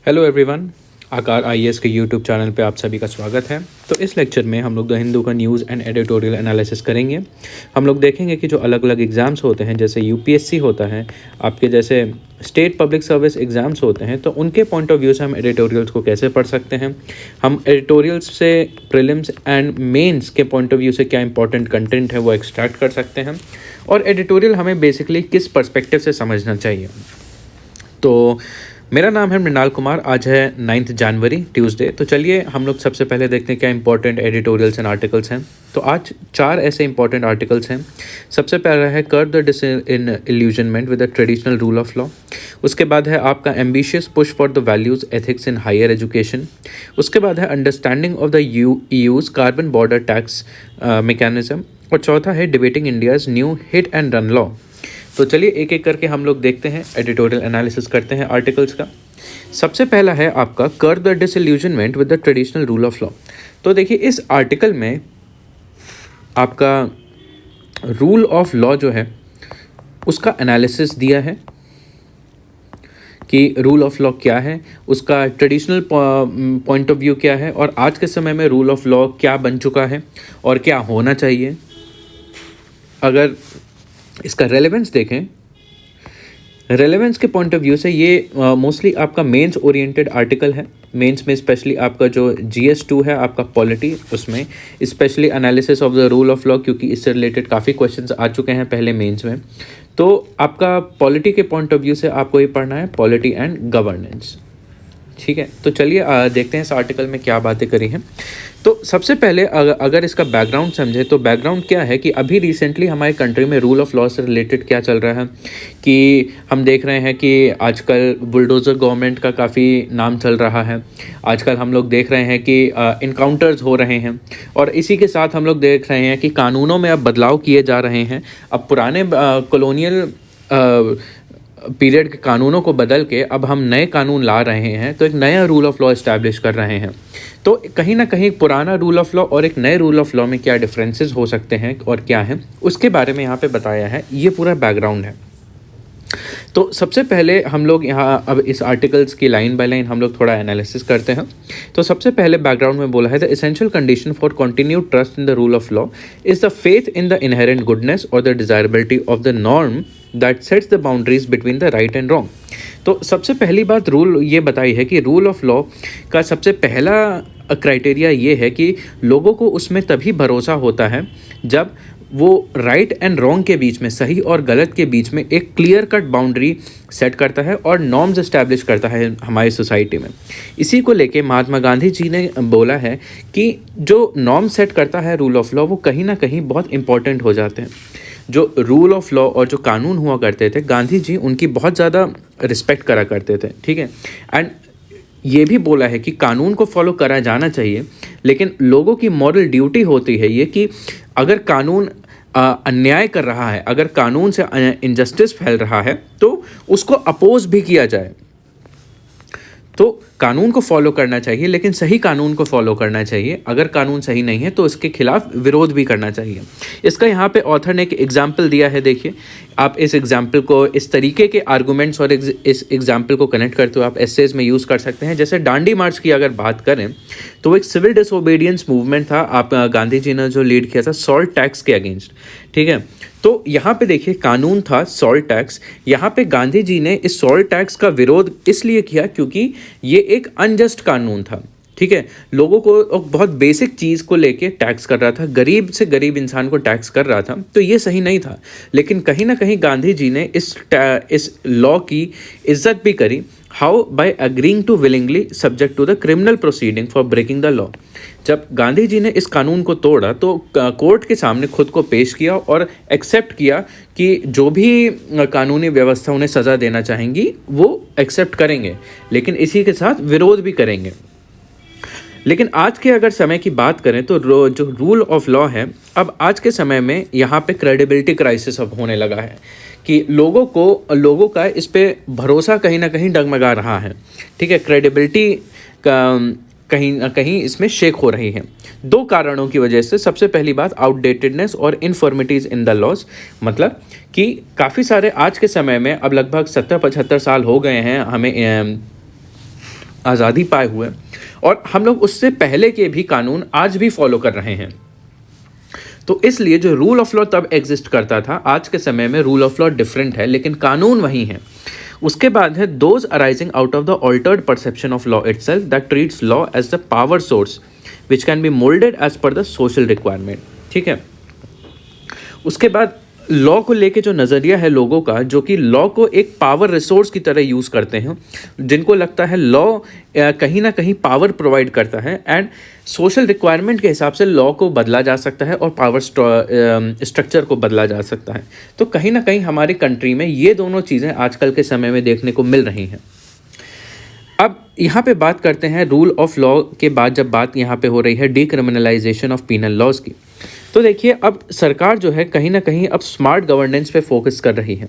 Hello everyone, आकार IAS के YouTube channel पे आप सभी का स्वागत है। तो इस लेक्चर में हम लोग द हिंदू का न्यूज़ एंड एडिटोरियल एनालिसिस करेंगे। हम लोग देखेंगे कि जो अलग अलग एग्ज़ाम्स होते हैं, जैसे यूपीएससी होता है, आपके जैसे स्टेट पब्लिक सर्विस एग्ज़ाम्स होते हैं, तो उनके पॉइंट ऑफ व्यू से हम एडिटोरियल्स को कैसे पढ़ सकते हैं। हम एडिटोरियल्स से प्रीलिम्स एंड मेंस के पॉइंट ऑफ व्यू से क्या इंपॉर्टेंट कंटेंट है वो एक्सट्रैक्ट कर सकते हैं, और एडिटोरियल हमें बेसिकली किस पर्सपेक्टिव से समझना चाहिए। तो मेरा नाम है मृणाल कुमार। आज है 9 जनवरी, ट्यूसडे। तो चलिए हम लोग सबसे पहले देखते हैं क्या इंपॉर्टेंट एडिटोरियल्स एंड आर्टिकल्स हैं। तो आज 4 ऐसे इंपॉर्टेंट आर्टिकल्स हैं। सबसे पहला है curb the disillusionment with the traditional rule of law. उसके बाद है आपका ambitious push for the values ethics in higher education. उसके बाद है understanding of the EU's carbon border tax mechanism. और चौथा है debating India's new hit and run law. तो चलिए एक एक करके हम लोग देखते हैं, एडिटोरियल एनालिसिस करते हैं आर्टिकल्स का। सबसे पहला है आपका कर्ब the disillusionment with the traditional rule of law. तो देखिए इस आर्टिकल में आपका रूल ऑफ लॉ जो है उसका एनालिसिस दिया है कि रूल ऑफ लॉ क्या है, उसका ट्रेडिशनल पॉइंट ऑफ व्यू क्या है, और आज के समय में रूल ऑफ लॉ क्या बन चुका है और क्या होना चाहिए। अगर इसका रेलेवेंस देखें, रेलेवेंस के पॉइंट ऑफ व्यू से ये मोस्टली आपका मेंस ओरिएंटेड आर्टिकल है। मेंस में स्पेशली आपका जो GS2 है आपका पॉलिटी, उसमें specially analysis of the rule of law, क्योंकि इससे रिलेटेड काफ़ी क्वेश्चंस आ चुके हैं पहले मेंस में। तो आपका पॉलिटी के पॉइंट ऑफ व्यू से आपको ये पढ़ना है पॉलिटी एंड गवर्नेंस। ठीक है, तो चलिए देखते हैं इस आर्टिकल में क्या बातें करी हैं। तो सबसे पहले अगर इसका बैकग्राउंड समझे तो बैकग्राउंड क्या है कि अभी रिसेंटली हमारे कंट्री में रूल ऑफ लॉ से रिलेटेड क्या चल रहा है कि हम देख रहे हैं कि आजकल बुलडोज़र गवर्नमेंट का काफ़ी नाम चल रहा है। आजकल हम लोग देख रहे हैं कि इनकाउंटर्स हो रहे हैं, और इसी के साथ हम लोग देख रहे हैं कि कानूनों में अब बदलाव किए जा रहे हैं। अब पुराने कॉलोनियल पीरियड के कानूनों को बदल के अब हम नए कानून ला रहे हैं, तो एक नया रूल ऑफ लॉ इस्टेब्लिश कर रहे हैं। तो कहीं ना कहीं पुराना रूल ऑफ लॉ और एक नए रूल ऑफ लॉ में क्या डिफरेंसेस हो सकते हैं और क्या है, उसके बारे में यहाँ पे बताया है। ये पूरा बैकग्राउंड है। तो सबसे पहले हम लोग यहाँ अब इस आर्टिकल्स की लाइन बाय लाइन हम लोग थोड़ा एनालिसिस करते हैं। तो सबसे पहले बैकग्राउंड में बोला है the essential condition for continued trust in the rule of law is the faith in the inherent goodness और the desirability of the norm that sets the boundaries between the right and wrong. तो सबसे पहली बात rule ये बताई है कि rule of law का सबसे पहला क्राइटेरिया ये है कि लोगों को उसमें तभी भरोसा होता है जब वो राइट एंड रॉन्ग के बीच में, सही और गलत के बीच में एक क्लियर कट बाउंड्री सेट करता है और नॉर्म्स इस्टेब्लिश करता है हमारी सोसाइटी में। इसी को लेके महात्मा गांधी जी ने बोला है कि जो नॉर्म सेट करता है रूल ऑफ लॉ, वो कहीं ना कहीं बहुत इंपॉर्टेंट हो जाते हैं। जो रूल ऑफ लॉ और जो कानून हुआ करते थे, गांधी जी उनकी बहुत ज़्यादा रिस्पेक्ट करा करते थे। ठीक है, एंड ये भी बोला है कि कानून को फॉलो करा जाना चाहिए, लेकिन लोगों की मॉरल ड्यूटी होती है ये कि अगर कानून अन्याय कर रहा है, अगर कानून से इनजस्टिस फैल रहा है, तो उसको अपोज भी किया जाए। तो कानून को फॉलो करना चाहिए, लेकिन सही कानून को फॉलो करना चाहिए। अगर कानून सही नहीं है तो इसके खिलाफ विरोध भी करना चाहिए। इसका यहाँ पे ऑथर ने एक एग्जाम्पल दिया है। देखिए, आप इस एग्जाम्पल को, इस तरीके के आर्गूमेंट्स और इस एग्जाम्पल को कनेक्ट करते हुए आप एसेज में यूज़ कर सकते हैं। जैसे डांडी मार्च की अगर बात करें तो वो एक सिविल डिसोबीडियंस मूवमेंट था, आप गांधी जी ने जो लीड किया था सॉल्ट टैक्स के अगेंस्ट। ठीक है, तो यहाँ पे देखिए कानून था सॉल्ट टैक्स। यहाँ पे गांधी जी ने इस सॉल्ट टैक्स का विरोध इसलिए किया क्योंकि ये एक अनजस्ट कानून था। ठीक है, लोगों को बहुत बेसिक चीज़ को लेके टैक्स कर रहा था, गरीब से गरीब इंसान को टैक्स कर रहा था, तो ये सही नहीं था। लेकिन कहीं ना कहीं गांधी जी ने इस लॉ की इज्जत भी करी। How? By agreeing to willingly subject to the criminal proceeding for breaking the law. जब गांधी जी ने इस कानून को तोड़ा तो कोर्ट के सामने खुद को पेश किया और एक्सेप्ट किया कि जो भी कानूनी व्यवस्था उन्हें सज़ा देना चाहेंगी वो एक्सेप्ट करेंगे, लेकिन इसी के साथ विरोध भी करेंगे। लेकिन आज के अगर समय की बात करें तो जो रूल ऑफ लॉ है, अब आज के समय में यहाँ पे क्रेडिबिलिटी क्राइसिस अब होने लगा है कि लोगों का इस पे भरोसा कहीं ना कहीं डगमगा रहा है। ठीक है, क्रेडिबिलिटी का कहीं ना कहीं इसमें शेक हो रही है। 2 कारणों की वजह से। सबसे पहली बात आउटडेटेडनेस और इन्फॉर्मिटीज़ इन द लॉज, मतलब कि काफ़ी सारे आज के समय में अब लगभग 70-75 साल हो गए हैं हमें आज़ादी पाए हुए, और हम लोग उससे पहले के भी कानून आज भी फॉलो कर रहे हैं। तो इसलिए जो रूल ऑफ लॉ तब एग्जिस्ट करता था, आज के समय में रूल ऑफ लॉ डिफरेंट है, लेकिन कानून वही है। उसके बाद है those arising out of the altered perception of law itself that treats law as the power source which can be moulded as per the social requirement. ठीक है, उसके बाद लॉ को लेके जो नज़रिया है लोगों का, जो कि लॉ को एक पावर रिसोर्स की तरह यूज़ करते हैं, जिनको लगता है लॉ कहीं ना कहीं पावर प्रोवाइड करता है, एंड सोशल रिक्वायरमेंट के हिसाब से लॉ को बदला जा सकता है और पावर स्ट्रक्चर को बदला जा सकता है। तो कहीं ना कहीं हमारी कंट्री में ये दोनों चीज़ें आजकल के समय में देखने को मिल रही हैं। अब यहाँ पे बात करते हैं रूल ऑफ लॉ के बाद, जब बात यहाँ पे हो रही है डीक्रिमिनलाइजेशन ऑफ पीनल लॉज की, तो देखिए अब सरकार जो है कहीं ना कहीं अब स्मार्ट गवर्नेंस पे फोकस कर रही है।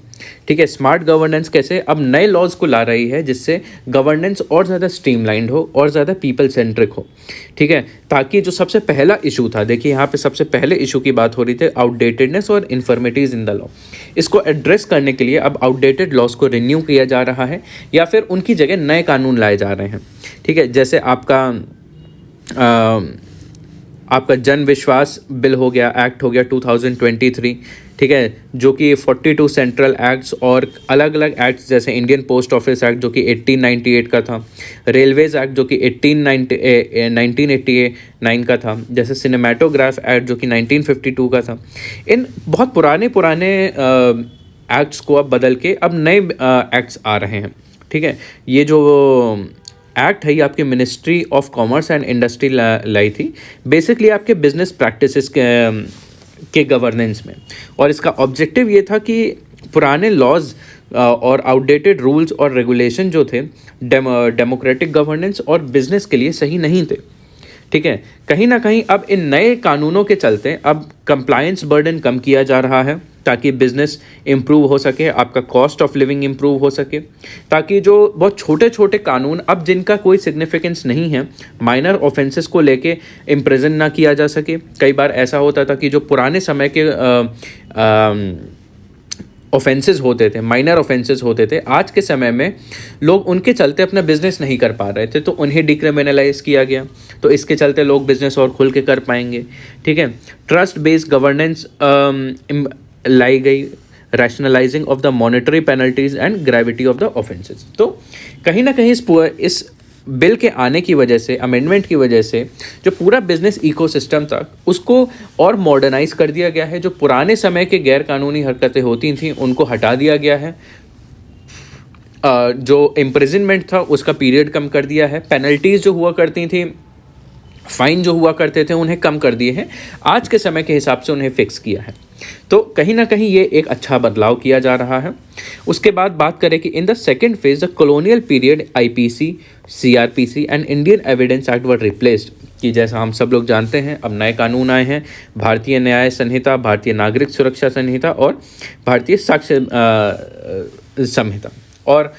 ठीक है, स्मार्ट गवर्नेंस कैसे, अब नए लॉज को ला रही है जिससे गवर्नेंस और ज़्यादा स्ट्रीमलाइंड हो और ज़्यादा पीपल सेंट्रिक हो। ठीक है, ताकि जो सबसे पहला इशू था, देखिए यहाँ पे सबसे पहले इशू की बात हो रही थी, आउटडेटेडनेस और इन्फर्मिटीज़ इन द लॉ। इसको एड्रेस करने के लिए अब आउटडेटेड लॉज को रिन्यू किया जा रहा है या फिर उनकी जगह नए कानून लाए जा रहे हैं। ठीक है, जैसे आपका जन विश्वास बिल हो गया, एक्ट हो गया 2023। ठीक है, जो कि 42 सेंट्रल एक्ट्स और अलग अलग एक्ट्स, जैसे इंडियन पोस्ट ऑफिस एक्ट जो कि 1898 का था, रेलवेज एक्ट जो कि 1989 का था, जैसे सिनेमाटोग्राफ एक्ट जो कि 1952 का था। इन बहुत पुराने एक्ट्स को अब बदल के अब नए एक्ट्स आ रहे हैं। ठीक है, ये जो एक्ट है ये आपके ministry of commerce and industry लाई थी, बेसिकली आपके बिजनेस प्रैक्टिसेस के गवर्नेंस में, और इसका ऑब्जेक्टिव ये था कि पुराने लॉज और आउटडेटेड रूल्स और रेगुलेशन जो थे डेमोक्रेटिक गवर्नेंस और बिजनेस के लिए सही नहीं थे। ठीक है, कहीं ना कहीं अब इन नए कानूनों के चलते अब कंप्लायंस बर्डन कम किया जा रहा है ताकि बिजनेस इम्प्रूव हो सके, आपका कॉस्ट ऑफ लिविंग इम्प्रूव हो सके, ताकि जो बहुत छोटे छोटे कानून अब जिनका कोई सिग्निफिकेंस नहीं है, माइनर ऑफेंसेस को लेके इम्प्रिजन ना किया जा सके। कई बार ऐसा होता था कि जो पुराने समय के ऑफेंसेस होते थे, माइनर ऑफेंसेस होते थे, आज के समय में लोग उनके चलते अपना बिजनेस नहीं कर पा रहे थे, तो उन्हें डिक्रिमिनलाइज किया गया, तो इसके चलते लोग बिजनेस और खुल के कर पाएंगे। ठीक है, ट्रस्ट बेस्ड गवर्नेंस लाई गई, rationalising of the monetary penalties and gravity of the offences. तो कहीं ना कहीं इस बिल के आने की वजह से, अमेंडमेंट की वजह से, जो पूरा बिजनेस इकोसिस्टम था उसको और मॉडर्नाइज कर दिया गया है। जो पुराने समय के गैर कानूनी हरकतें होती थी उनको हटा दिया गया है, जो इम्प्रिजनमेंट था उसका पीरियड कम कर दिया है, पेनल्टीज जो हुआ करती थी, फाइन जो हुआ करते थे, उन्हें कम कर दिए हैं, आज के समय के हिसाब से उन्हें फिक्स किया है। तो कहीं ना कहीं ये एक अच्छा बदलाव किया जा रहा है। उसके बाद बात करें कि in the second phase the colonial period IPC, CrPC and Indian evidence act were replaced, कि जैसा हम सब लोग जानते हैं अब नए कानून आए हैं, भारतीय न्याय संहिता, भारतीय नागरिक सुरक्षा संहिता और भारतीय साक्ष्य संहिता। और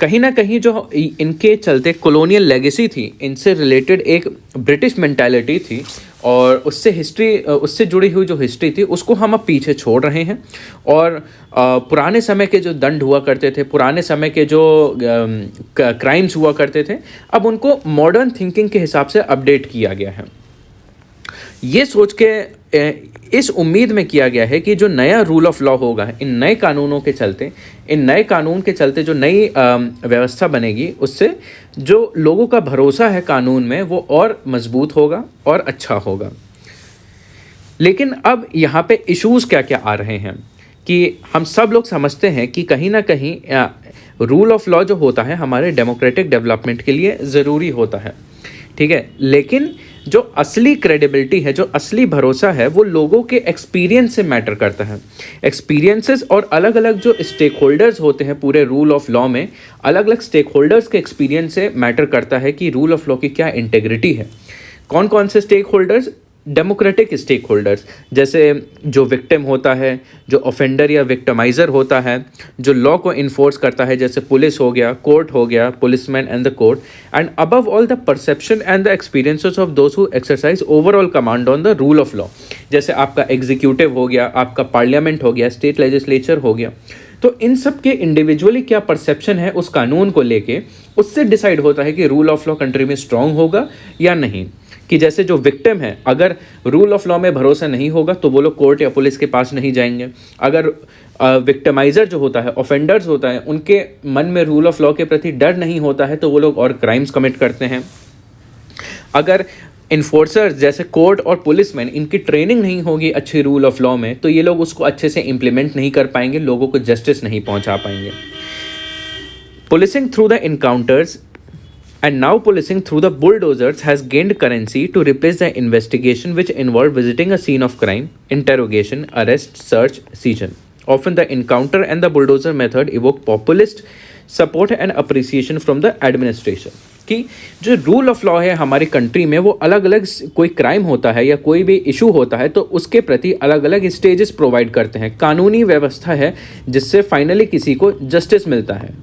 कहीं ना कहीं जो इनके चलते कॉलोनियल लेगेसी थी, इनसे रिलेटेड एक ब्रिटिश मेंटालिटी थी और उससे जुड़ी हुई जो हिस्ट्री थी उसको हम अब पीछे छोड़ रहे हैं। और पुराने समय के जो दंड हुआ करते थे, पुराने समय के जो क्राइम्स हुआ करते थे, अब उनको मॉडर्न थिंकिंग के हिसाब से अपडेट किया गया है। ये सोच के इस उम्मीद में किया गया है कि जो नया रूल ऑफ लॉ होगा, इन नए कानूनों के चलते, इन नए कानून के चलते जो नई व्यवस्था बनेगी, उससे जो लोगों का भरोसा है कानून में वो और मजबूत होगा और अच्छा होगा। लेकिन अब यहाँ पे इश्यूज़ क्या क्या आ रहे हैं कि हम सब लोग समझते हैं कि कहीं ना कहीं रूल ऑफ लॉ जो होता है हमारे डेमोक्रेटिक डेवलपमेंट के लिए ज़रूरी होता है। ठीक है, लेकिन जो असली क्रेडिबिलिटी है, जो असली भरोसा है, वो लोगों के एक्सपीरियंस से मैटर करता है। एक्सपीरियंसेस और अलग अलग जो स्टेक होल्डर्स होते हैं पूरे रूल ऑफ लॉ में, अलग अलग स्टेक होल्डर्स के एक्सपीरियंस से मैटर करता है कि रूल ऑफ लॉ की क्या इंटेग्रिटी है। कौन कौन से stakeholders? Democratic stakeholders, जैसे जो विक्टिम होता है, जो ऑफेंडर या विक्टिमाइज़र होता है, जो लॉ को इन्फोर्स करता है, जैसे पुलिस हो गया, कोर्ट हो गया, policeman and the court, and above all the perception and the experiences of those who exercise overall command on the rule of law. जैसे आपका एग्जीक्यूटिव हो गया, आपका पार्लियामेंट हो गया, स्टेट लेजिस्लेचर हो गया, तो इन सब के इंडिविजुअली क्या परसेप्शन है उस कानून को लेके, उससे डिसाइड होता है कि रूल ऑफ लॉ कंट्री में स्ट्रांग होगा या नहीं। कि जैसे जो विक्टिम है, अगर रूल ऑफ लॉ में भरोसा नहीं होगा तो वो लोग कोर्ट या पुलिस के पास नहीं जाएंगे। अगर विक्टिमाइजर जो होता है, ऑफेंडर्स होता है, उनके मन में रूल ऑफ लॉ के प्रति डर नहीं होता है तो वो लोग और क्राइम्स कमिट करते हैं। अगर इन्फोर्सर्स जैसे कोर्ट और पुलिसमैन, इनकी ट्रेनिंग नहीं होगी अच्छी रूल ऑफ लॉ में, तो ये लोग उसको अच्छे से इम्प्लीमेंट नहीं कर पाएंगे, लोगों को जस्टिस नहीं पहुंचा पाएंगे। Policing through the encounters and now policing through the bulldozers has gained currency to replace the investigation which involved visiting a scene of crime, interrogation, arrest, search, seizure. Often the encounter and the bulldozer method evoke populist support and appreciation from the administration. कि जो rule of law है हमारी country में, वो अलग अलग कोई crime होता है या कोई भी इशू होता है तो उसके प्रति अलग अलग स्टेजेस प्रोवाइड करते हैं। कानूनी व्यवस्था है जिससे फाइनली किसी को जस्टिस मिलता है।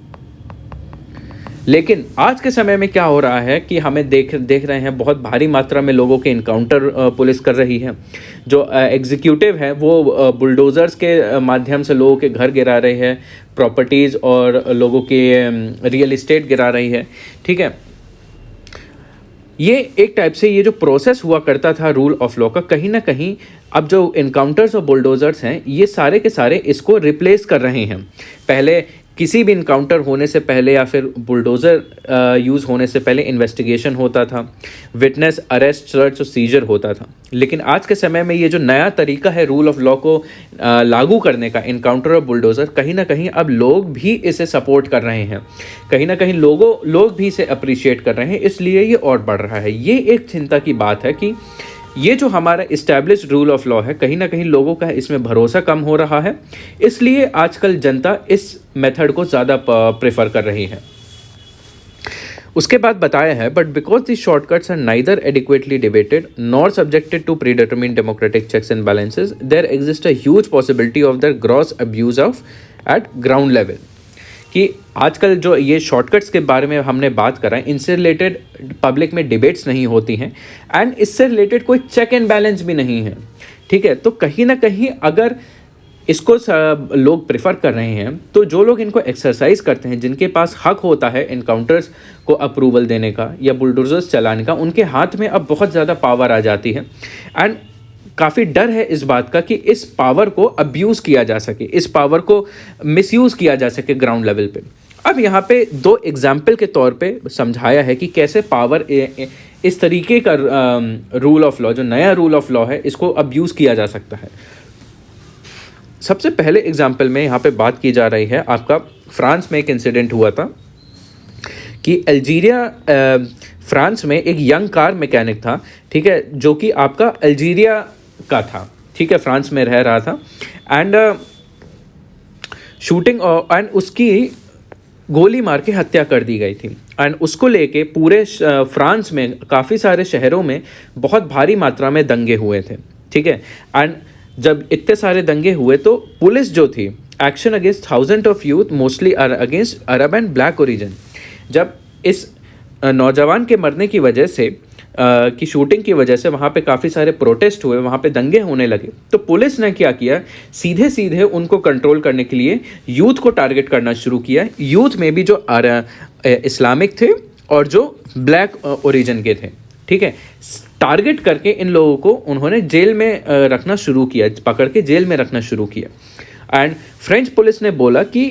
लेकिन आज के समय में क्या हो रहा है कि हमें देख रहे हैं बहुत भारी मात्रा में लोगों के इनकाउंटर पुलिस कर रही है। जो एग्जीक्यूटिव है वो बुलडोज़र्स के माध्यम से लोगों के घर गिरा रहे हैं, प्रॉपर्टीज़ और लोगों के रियल इस्टेट गिरा रही है। ठीक है, ये एक टाइप से ये जो प्रोसेस हुआ करता था रूल ऑफ लॉ का, कहीं ना कहीं अब जो इनकाउंटर्स और बुलडोज़र्स हैं ये सारे के सारे इसको रिप्लेस कर रहे हैं। पहले किसी भी इनकाउंटर होने से पहले या फिर बुलडोज़र यूज़ होने से पहले इन्वेस्टिगेशन होता था, विटनेस, अरेस्ट, सर्च और सीजर होता था। लेकिन आज के समय में ये जो नया तरीका है रूल ऑफ लॉ को लागू करने का, इनकाउंटर और बुलडोज़र, कहीं ना कहीं अब लोग भी इसे सपोर्ट कर रहे हैं, कहीं ना कहीं लोग भी इसे अप्रिशिएट कर रहे हैं, इसलिए ये और बढ़ रहा है। ये एक चिंता की बात है कि ये जो हमारा इस्टेब्लिश्ड रूल ऑफ लॉ है, कहीं ना कहीं लोगों का इसमें भरोसा कम हो रहा है, इसलिए आजकल जनता इस मेथड को ज़्यादा प्रेफर कर रही है। उसके बाद बताया है, but because the shortcuts are neither adequately debated nor subjected to predetermined democratic checks and balances, there exist a huge possibility of the gross abuse of at ground level. कि आजकल जो ये शॉर्टकट्स के बारे में हमने बात करा है, इनसे रिलेटेड पब्लिक में डिबेट्स नहीं होती हैं एंड इससे रिलेटेड कोई चेक एंड बैलेंस भी नहीं है। ठीक है, तो कहीं ना कहीं अगर इसको लोग प्रेफर कर रहे हैं तो जो लोग इनको एक्सरसाइज करते हैं, जिनके पास हक होता है इनकाउंटर्स को अप्रूवल देने का या बुलडोजर्स चलाने का, उनके हाथ में अब बहुत ज़्यादा पावर आ जाती है एंड काफ़ी डर है इस बात का कि इस पावर को अब्यूज़ किया जा सके, इस पावर को मिसयूज़ किया जा सके ग्राउंड लेवल पे। अब यहाँ पे दो एग्जाम्पल के तौर पे समझाया है कि कैसे पावर इस तरीके का रूल ऑफ लॉ, जो नया रूल ऑफ लॉ है, इसको अब्यूज़ किया जा सकता है। सबसे पहले एग्जाम्पल में यहाँ पे बात की जा रही है, आपका फ्रांस में एक इंसिडेंट हुआ था कि फ्रांस में एक यंग कार मैकेनिक था, ठीक है, जो कि आपका अल्जीरिया का था, ठीक है, फ्रांस में रह रहा था एंड शूटिंग एंड उसकी गोली मार के हत्या कर दी गई थी एंड उसको लेके पूरे फ्रांस में काफ़ी सारे शहरों में बहुत भारी मात्रा में दंगे हुए थे। ठीक है, एंड जब इतने सारे दंगे हुए तो पुलिस जो थी, action against thousand of youth mostly against Arab and black origin, जब इस नौजवान के मरने की वजह से की शूटिंग की वजह से वहाँ पे काफ़ी सारे प्रोटेस्ट हुए, वहाँ पे दंगे होने लगे, तो पुलिस ने क्या किया, सीधे सीधे उनको कंट्रोल करने के लिए यूथ को टारगेट करना शुरू किया। यूथ में भी जो इस्लामिक थे और जो ब्लैक ओरिजिन के थे, ठीक है, टारगेट करके इन लोगों को उन्होंने जेल में रखना शुरू किया, पकड़ के जेल में रखना शुरू किया। एंड फ्रेंच पुलिस ने बोला कि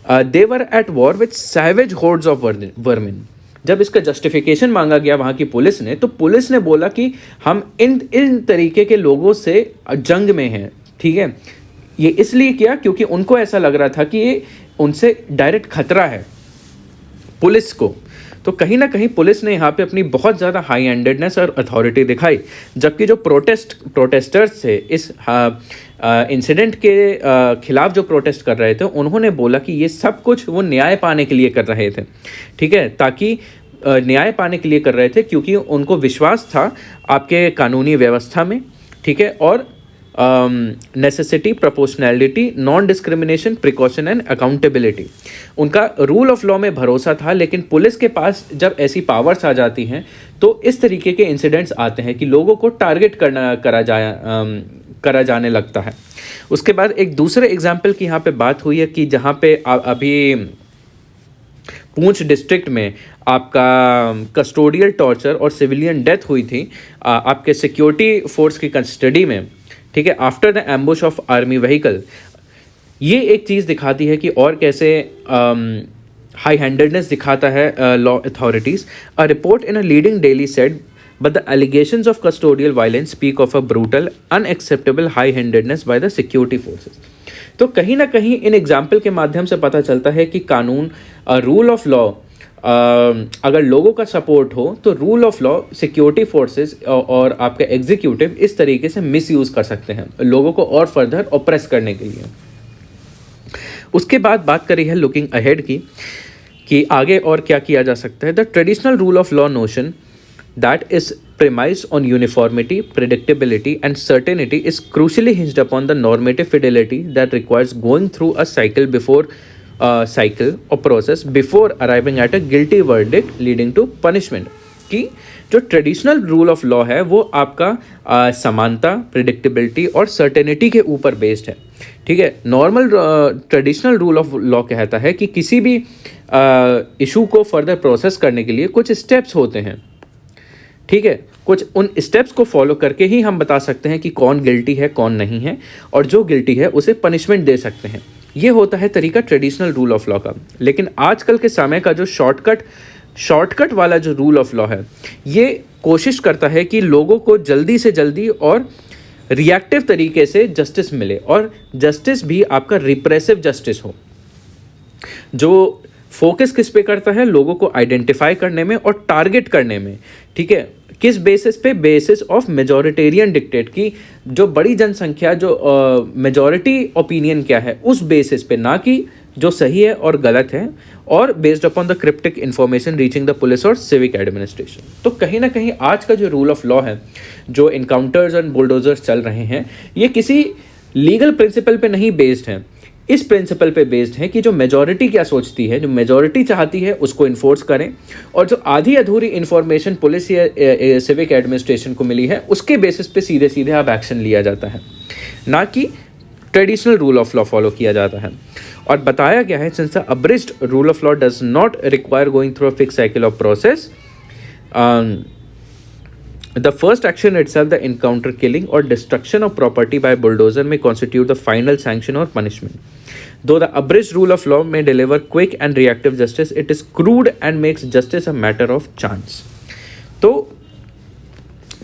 they were at war with savage hordes of vermin. जब इसका जस्टिफिकेशन मांगा गया वहाँ की पुलिस ने, तो पुलिस ने बोला कि हम इन तरीके के लोगों से जंग में हैं। ठीक है, ये इसलिए किया क्योंकि उनको ऐसा लग रहा था कि ये उनसे डायरेक्ट खतरा है पुलिस को। तो कहीं ना कहीं पुलिस ने यहाँ पे अपनी बहुत ज़्यादा हाई हैंडेडनेस और अथॉरिटी दिखाई, जबकि जो प्रोटेस्टर्स थे इस इंसिडेंट के खिलाफ जो प्रोटेस्ट कर रहे थे, उन्होंने बोला कि ये सब कुछ वो न्याय पाने के लिए कर रहे थे। ठीक है, ताकि न्याय पाने के लिए कर रहे थे क्योंकि उनको विश्वास था आपके कानूनी व्यवस्था में। ठीक है, और necessity, proportionality, non discrimination, precaution and accountability, उनका रूल ऑफ लॉ में भरोसा था। लेकिन पुलिस के पास जब ऐसी पावर्स आ जाती हैं तो इस तरीके के इंसिडेंट्स आते हैं कि लोगों को टारगेट करा जाने लगता है। उसके बाद एक दूसरे एग्जाम्पल की यहाँ पे बात हुई है कि जहाँ पे अभी पुंछ डिस्ट्रिक्ट में आपका कस्टोडियल टॉर्चर और सिविलियन डेथ हुई थी आपके सिक्योरिटी फोर्स की कस्टडी में, ठीक है, after the ambush of army vehicle. ये एक चीज़ दिखाती है कि और कैसे हाई हैंडेडनेस दिखाता है law authorities. A report in a leading daily said but the allegations of custodial violence speak of a brutal, unacceptable high-handedness by the security forces। तो कहीं ना कहीं इन एग्जाम्पल के माध्यम से पता चलता है कि कानून, रूल ऑफ लॉ, अगर लोगों का सपोर्ट हो तो rule of law security forces और आपके एग्जीक्यूटिव इस तरीके से मिसयूज़ कर सकते हैं लोगों को और फर्दर ऑप्रेस करने के लिए। उसके बाद बात करी है लुकिंग अहेड की कि आगे और क्या किया जा सकता है। The traditional rule of law notion that is premised on uniformity, predictability and certainty is crucially hinged upon the normative fidelity that requires going through a cycle or process before arriving at a guilty verdict leading to punishment। कि जो traditional rule of law है वो आपका समानता, predictability और certainty के ऊपर based है, ठीक है। Normal traditional rule of law कहता है कि किसी भी इशू को फर्दर प्रोसेस करने के लिए कुछ स्टेप्स होते हैं, ठीक है। कुछ उन स्टेप्स को फॉलो करके ही हम बता सकते हैं कि कौन गिल्टी है कौन नहीं है, और जो गिल्टी है उसे पनिशमेंट दे सकते हैं। ये होता है तरीका ट्रेडिशनल रूल ऑफ लॉ का। लेकिन आजकल के समय का जो शॉर्टकट वाला जो रूल ऑफ लॉ है, ये कोशिश करता है कि लोगों को जल्दी से जल्दी और रिएक्टिव तरीके से जस्टिस मिले, और जस्टिस भी आपका रिप्रेसिव जस्टिस हो, जो फोकस किस पे करता है, लोगों को आइडेंटिफाई करने में और टारगेट करने में, ठीक है। किस बेसिस पे, बेसिस ऑफ मेजॉरिटेरियन डिक्टेट की जो बड़ी जनसंख्या, जो मेजॉरिटी ओपिनियन क्या है उस बेसिस पे, ना कि जो सही है और गलत है, और based upon the cryptic information reaching the police और सिविक एडमिनिस्ट्रेशन। तो कहीं ना कहीं आज का जो रूल ऑफ लॉ है, जो इनकाउंटर्स एंड बुलडोजर्स चल रहे हैं, ये किसी लीगल प्रिंसिपल पे नहीं बेस्ड हैं, इस प्रिंसिपल पे बेस्ड है कि जो मेजॉरिटी क्या सोचती है, जो मेजॉरिटी चाहती है उसको इन्फोर्स करें, और जो आधी अधूरी इन्फॉर्मेशन पुलिस या सिविक एडमिनिस्ट्रेशन को मिली है उसके बेसिस पे सीधे सीधे अब एक्शन लिया जाता है, ना कि traditional rule of law follow किया जाता है। और बताया गया है since the abridged rule of law does not require going through a fix cycle of process, the first action itself, the encounter killing or destruction of property by bulldozer, may constitute the final sanction or punishment. Though the abridged rule of law may deliver quick and reactive justice, it is crude and makes justice a matter of chance। तो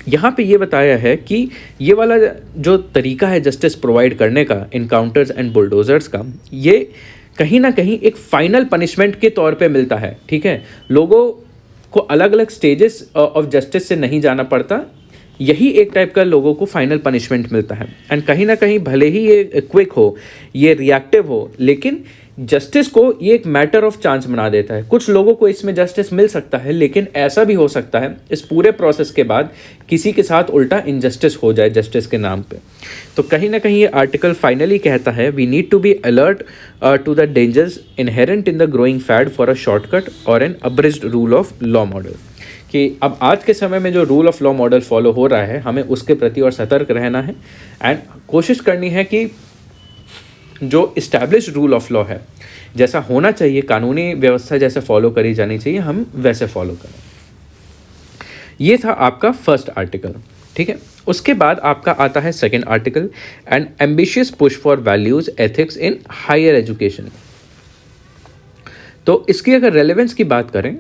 यहाँ पे ये बताया है कि ये वाला जो तरीका है जस्टिस प्रोवाइड करने का इनकाउंटर्स एंड बुलडोजर्स का, ये कहीं ना कहीं एक फाइनल पनिशमेंट के तौर पे मिलता है, ठीक है। लोगों को अलग अलग स्टेजेस ऑफ जस्टिस से नहीं जाना पड़ता, यही एक टाइप का लोगों को फाइनल पनिशमेंट मिलता है। एंड कहीं ना कहीं भले ही ये क्विक हो, ये रिएक्टिव हो, लेकिन जस्टिस को ये एक मैटर ऑफ चांस बना देता है। कुछ लोगों को इसमें जस्टिस मिल सकता है, लेकिन ऐसा भी हो सकता है इस पूरे प्रोसेस के बाद किसी के साथ उल्टा इनजस्टिस हो जाए जस्टिस के नाम पे। तो कहीं ना कहीं ये आर्टिकल फाइनली कहता है we need to be alert to the dangers inherent in the growing fad for a shortcut और an abridged rule of law model. कि अब आज के समय में जो rule of law model follow हो रहा है, हमें उसके प्रति और सतर्क रहना है एंड कोशिश करनी है कि जो इस्टेब्लिश रूल ऑफ लॉ है, जैसा होना चाहिए, कानूनी व्यवस्था जैसे फॉलो करी जानी चाहिए, हम वैसे फॉलो करें। ये था आपका फर्स्ट आर्टिकल, ठीक है। उसके बाद आपका आता है second article, an ambitious push for values ethics in higher education. तो इसकी अगर रेलेवेंस की बात करें,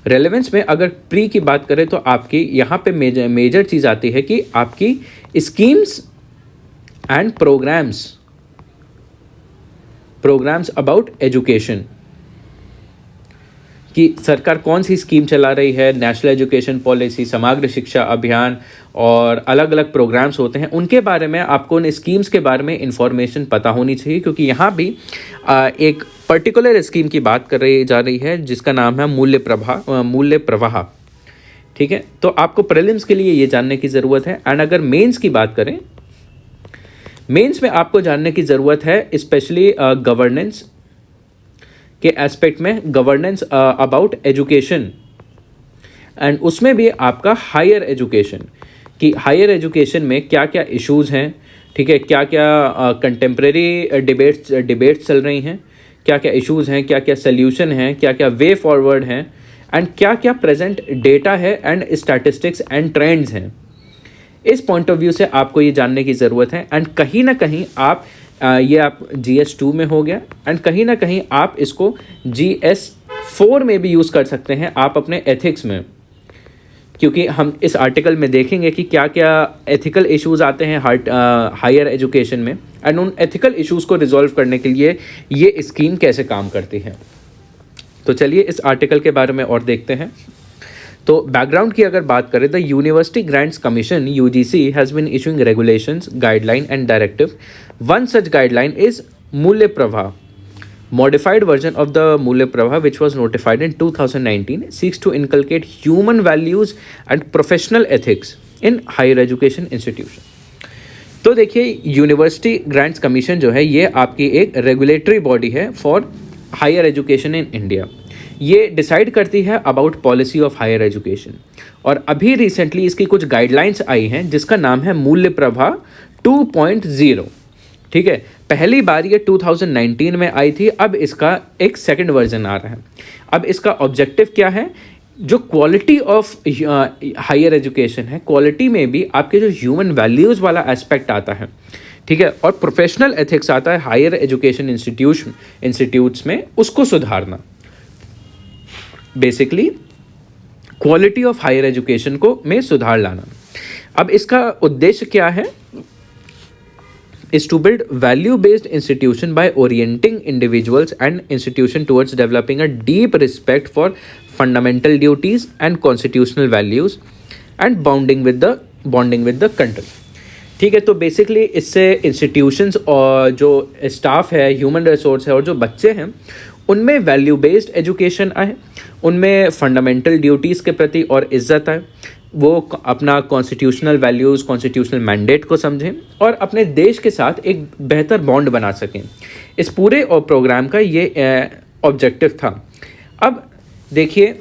रेलेवेंस में अगर प्री की बात करें तो आपकी यहाँ पे मेजर चीज़ आती है कि आपकी schemes and programmes about education, कि सरकार कौन सी स्कीम चला रही है, नेशनल एजुकेशन पॉलिसी, समग्र शिक्षा अभियान और अलग अलग प्रोग्राम्स होते हैं, उनके बारे में आपको उन स्कीम्स के बारे में इंफॉर्मेशन पता होनी चाहिए। क्योंकि यहाँ भी एक पर्टिकुलर स्कीम की बात कर रही जा रही है जिसका नाम है मूल्य प्रवाह, ठीक है। तो आपको प्रीलिम्स के लिए ये जानने की ज़रूरत है। एंड अगर मेंस की बात करें, मेंस में आपको जानने की ज़रूरत है स्पेशली गवर्नेंस के एस्पेक्ट में, गवर्नेंस अबाउट एजुकेशन, एंड उसमें भी आपका हायर एजुकेशन, कि हायर एजुकेशन में क्या क्या इश्यूज़ हैं, ठीक है, क्या क्या कंटेम्प्रेरी डिबेट्स चल रही हैं, क्या क्या इश्यूज़ हैं, क्या क्या सल्यूशन हैं, क्या क्या वे फॉरवर्ड हैं, एंड क्या क्या प्रेजेंट डेटा है एंड स्टैटिस्टिक्स एंड ट्रेंड्स हैं। इस पॉइंट ऑफ व्यू से आपको ये जानने की ज़रूरत है। एंड कहीं ना कहीं आप ये आप GS2 में हो गया, एंड कहीं ना कहीं आप इसको GS4 में भी यूज़ कर सकते हैं आप अपने एथिक्स में, क्योंकि हम इस आर्टिकल में देखेंगे कि क्या क्या एथिकल इश्यूज़ आते हैं हायर एजुकेशन में, एंड उन एथिकल इश्यूज़ को रिजॉल्व करने के लिए ये स्कीम कैसे काम करती है। तो चलिए इस आर्टिकल के बारे में और देखते हैं। तो बैकग्राउंड की अगर बात करें, the University Grants Commission UGC has been issuing regulations, guideline and directive. One such guideline is Mulya Pravah, modified version of the Mulya Prabha, which was notified in 2019, seeks to inculcate human values and professional ethics in higher education institution। तो देखिए, university Grants commission जो है ये आपकी एक regulatory body है for higher education in India. ये decide करती है about policy of higher education, और अभी रिसेंटली इसकी कुछ गाइडलाइंस आई हैं जिसका नाम है मूल्य प्रभा 2.0। ठीक है, पहली बार ये 2019 में आई थी, अब इसका एक सेकंड वर्जन आ रहा है। अब इसका ऑब्जेक्टिव क्या है, जो क्वालिटी ऑफ हायर एजुकेशन है, क्वालिटी में भी आपके जो ह्यूमन वैल्यूज़ वाला एस्पेक्ट आता है, ठीक है, और प्रोफेशनल एथिक्स आता है हायर एजुकेशन इंस्टीट्यूट्स में, उसको सुधारना। Basically quality of higher education को में सुधार लाना। अब इसका उद्देश्य क्या है, is to build value-based institution by orienting individuals and institution towards developing a deep respect for fundamental duties and constitutional values and bonding with the country। ठीक है, तो बेसिकली इससे इंस्टीट्यूशंस और जो स्टाफ है, ह्यूमन रिसोर्स है, और जो बच्चे हैं उनमें वैल्यू बेस्ड एजुकेशन आए, उनमें फंडामेंटल ड्यूटीज़ के प्रति और इज्जत आए, वो अपना कॉन्स्टिट्यूशनल वैल्यूज़, कॉन्स्टिट्यूशनल मैंडेट को समझें और अपने देश के साथ एक बेहतर बॉन्ड बना सकें। इस पूरे प्रोग्राम का ये ऑब्जेक्टिव था। अब देखिए,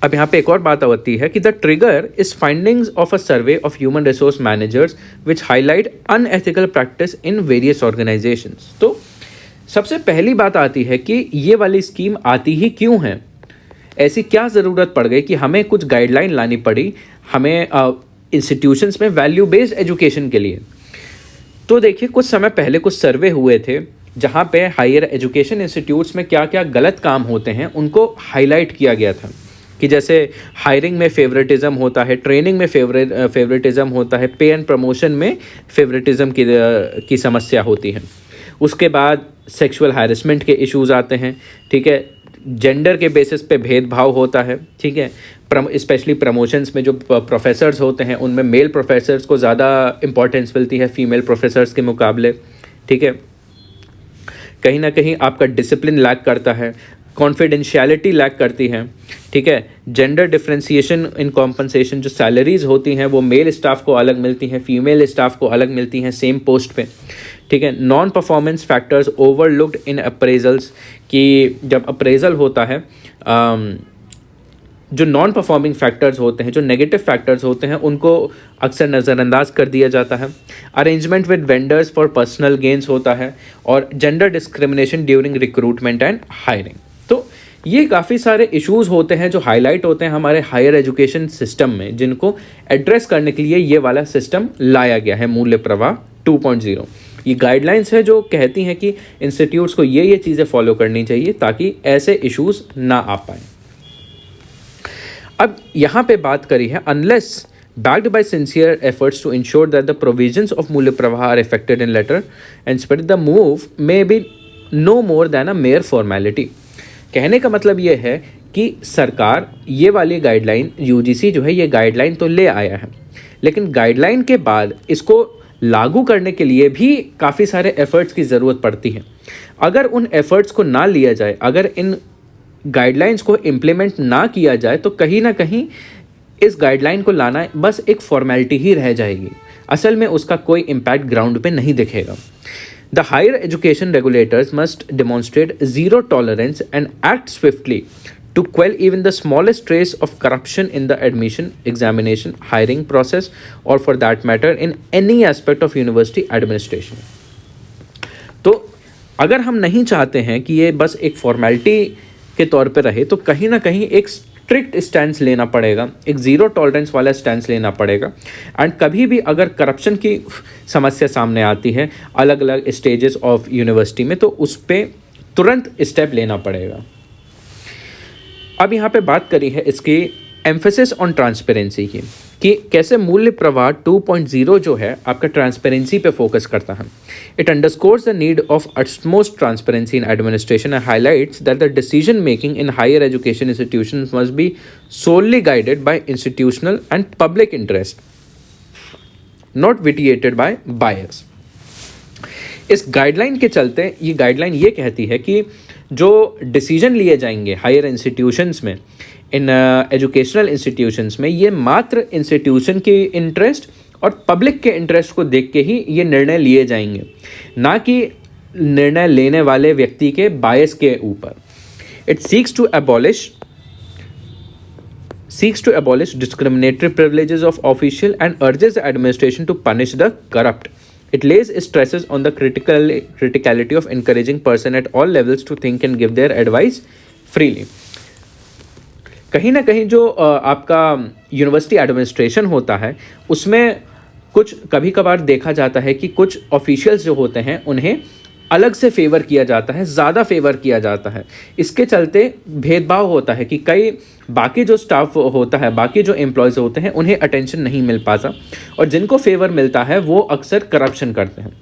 अब यहाँ पे एक और बात आती है कि the trigger is findings of a survey of human resource managers which highlight unethical practice in various organisations. तो सबसे पहली बात आती है कि ये वाली स्कीम आती ही क्यों है, ऐसी क्या ज़रूरत पड़ गई कि हमें कुछ गाइडलाइन लानी पड़ी हमें इंस्टीट्यूशंस में वैल्यू बेस्ड एजुकेशन के लिए। तो देखिए, कुछ समय पहले कुछ सर्वे हुए थे जहाँ पे हायर एजुकेशन इंस्टीट्यूट्स में क्या क्या गलत काम होते हैं उनको हाईलाइट किया गया था, कि जैसे हायरिंग में फेवरेटिज़म होता है, ट्रेनिंग में फेवरेटिज़म होता है, पे एंड प्रमोशन में फेवरेटिज़म की समस्या होती है। उसके बाद सेक्सुअल हैरेसमेंट के इश्यूज़ आते हैं, ठीक है, जेंडर के बेसिस पे भेदभाव होता है, ठीक है, स्पेशली प्रमोशंस में जो प्रोफेसर्स होते हैं उनमें मेल प्रोफेसर्स को ज़्यादा इंपॉर्टेंस मिलती है फीमेल प्रोफेसर्स के मुकाबले, ठीक है। कहीं ना कहीं आपका डिसिप्लिन लैक करता है, कॉन्फिडेंशियलिटी लैक करती है, ठीक है। जेंडर डिफ्रेंसिएशन इन कॉम्पनसेशन, जो सैलरीज होती हैं वो मेल स्टाफ को अलग मिलती हैं, फीमेल स्टाफ को अलग मिलती हैं सेम पोस्ट पे, ठीक है। नॉन परफॉर्मेंस फैक्टर्स ओवरलुक्ड इन अप्रेजल्स, कि जब अप्रेजल होता है जो नॉन परफॉर्मिंग फैक्टर्स होते हैं, जो नेगेटिव फैक्टर्स होते हैं, उनको अक्सर नज़रअंदाज कर दिया जाता है। Arrangement with vendors for personal gains होता है, और gender discrimination during recruitment and hiring. तो ये काफ़ी इशूज़ इश्यूज़ होते हैं जो हाईलाइट होते हैं हमारे हायर एजुकेशन सिस्टम में, जिनको एड्रेस करने के लिए ये वाला सिस्टम लाया गया है मूल्य प्रवाह 2.0। ये गाइडलाइंस है जो कहती हैं कि इंस्टीट्यूट्स को ये चीज़ें फॉलो करनी चाहिए ताकि ऐसे इश्यूज़ ना आ पाएँ। अब यहाँ पे बात करी है, unless backed by sincere efforts to ensure that the provisions of Mulya Pravaha are effected in letter and spirit, the move may be no more than a mere formality। कहने का मतलब ये है कि सरकार ये वाली गाइडलाइन, UGC जो है ये गाइडलाइन तो ले आया है, लेकिन गाइडलाइन के बाद इसको लागू करने के लिए भी काफ़ी सारे एफर्ट्स की ज़रूरत पड़ती है। अगर उन एफर्ट्स को ना लिया जाए, अगर इन गाइडलाइंस को इम्प्लीमेंट ना किया जाए, तो कहीं ना कहीं इस गाइडलाइन को लाना बस एक फॉर्मेलिटी ही रह जाएगी, असल में उसका कोई इम्पैक्ट ग्राउंड पे नहीं दिखेगा। The higher education regulators must demonstrate zero tolerance and act swiftly to quell even the smallest trace of corruption in the admission, examination, hiring process, or for that matter in any aspect of university administration. तो अगर हम नहीं चाहते हैं कि ये बस एक फॉर्मेलिटी के तौर पे रहे, तो कहीं ना कहीं एक स्ट्रिक्ट स्टैंस लेना पड़ेगा, एक ज़ीरो टॉलरेंस वाला स्टैंस लेना पड़ेगा। एंड कभी भी अगर करप्शन की समस्या सामने आती है अलग अलग स्टेजेस ऑफ यूनिवर्सिटी में, तो उस पर तुरंत स्टेप लेना पड़ेगा। अब यहाँ पे बात करी है इसकी एम्फेसिस ऑन ट्रांसपेरेंसी की, कि कैसे मूल्य प्रवाह 2.0 जो है आपका ट्रांसपेरेंसी पे फोकस करता है। It underscores the need of utmost transparency in administration and highlights that the decision making in higher education institutions must be solely guided by institutional and public interest, not vitiated by bias. इस guideline के चलते ये guideline ये कहती है कि जो decision लिए जाएंगे हायर इंस्टीट्यूशंस में, इन एजुकेशनल इंस्टीट्यूशंस में, ये मात्र इंस्टीट्यूशन के इंटरेस्ट और पब्लिक के इंटरेस्ट को देख के ही ये निर्णय लिए जाएंगे, ना कि निर्णय लेने वाले व्यक्ति के बायस के ऊपर। It seeks to abolish discriminatory privileges of official and urges the administration to punish the corrupt. It lays stresses on the criticality of encouraging person at all levels to think and give their advice freely. कहीं ना कहीं जो आपका university administration होता है उसमें कुछ कभी कभार देखा जाता है कि कुछ ऑफिशियल्स जो होते हैं उन्हें अलग से फेवर किया जाता है, ज़्यादा फेवर किया जाता है। इसके चलते भेदभाव होता है कि कई बाकी जो स्टाफ होता है, बाकी जो एम्प्लॉयज़ होते हैं, उन्हें अटेंशन नहीं मिल पाता और जिनको फेवर मिलता है वो अक्सर करप्शन करते हैं।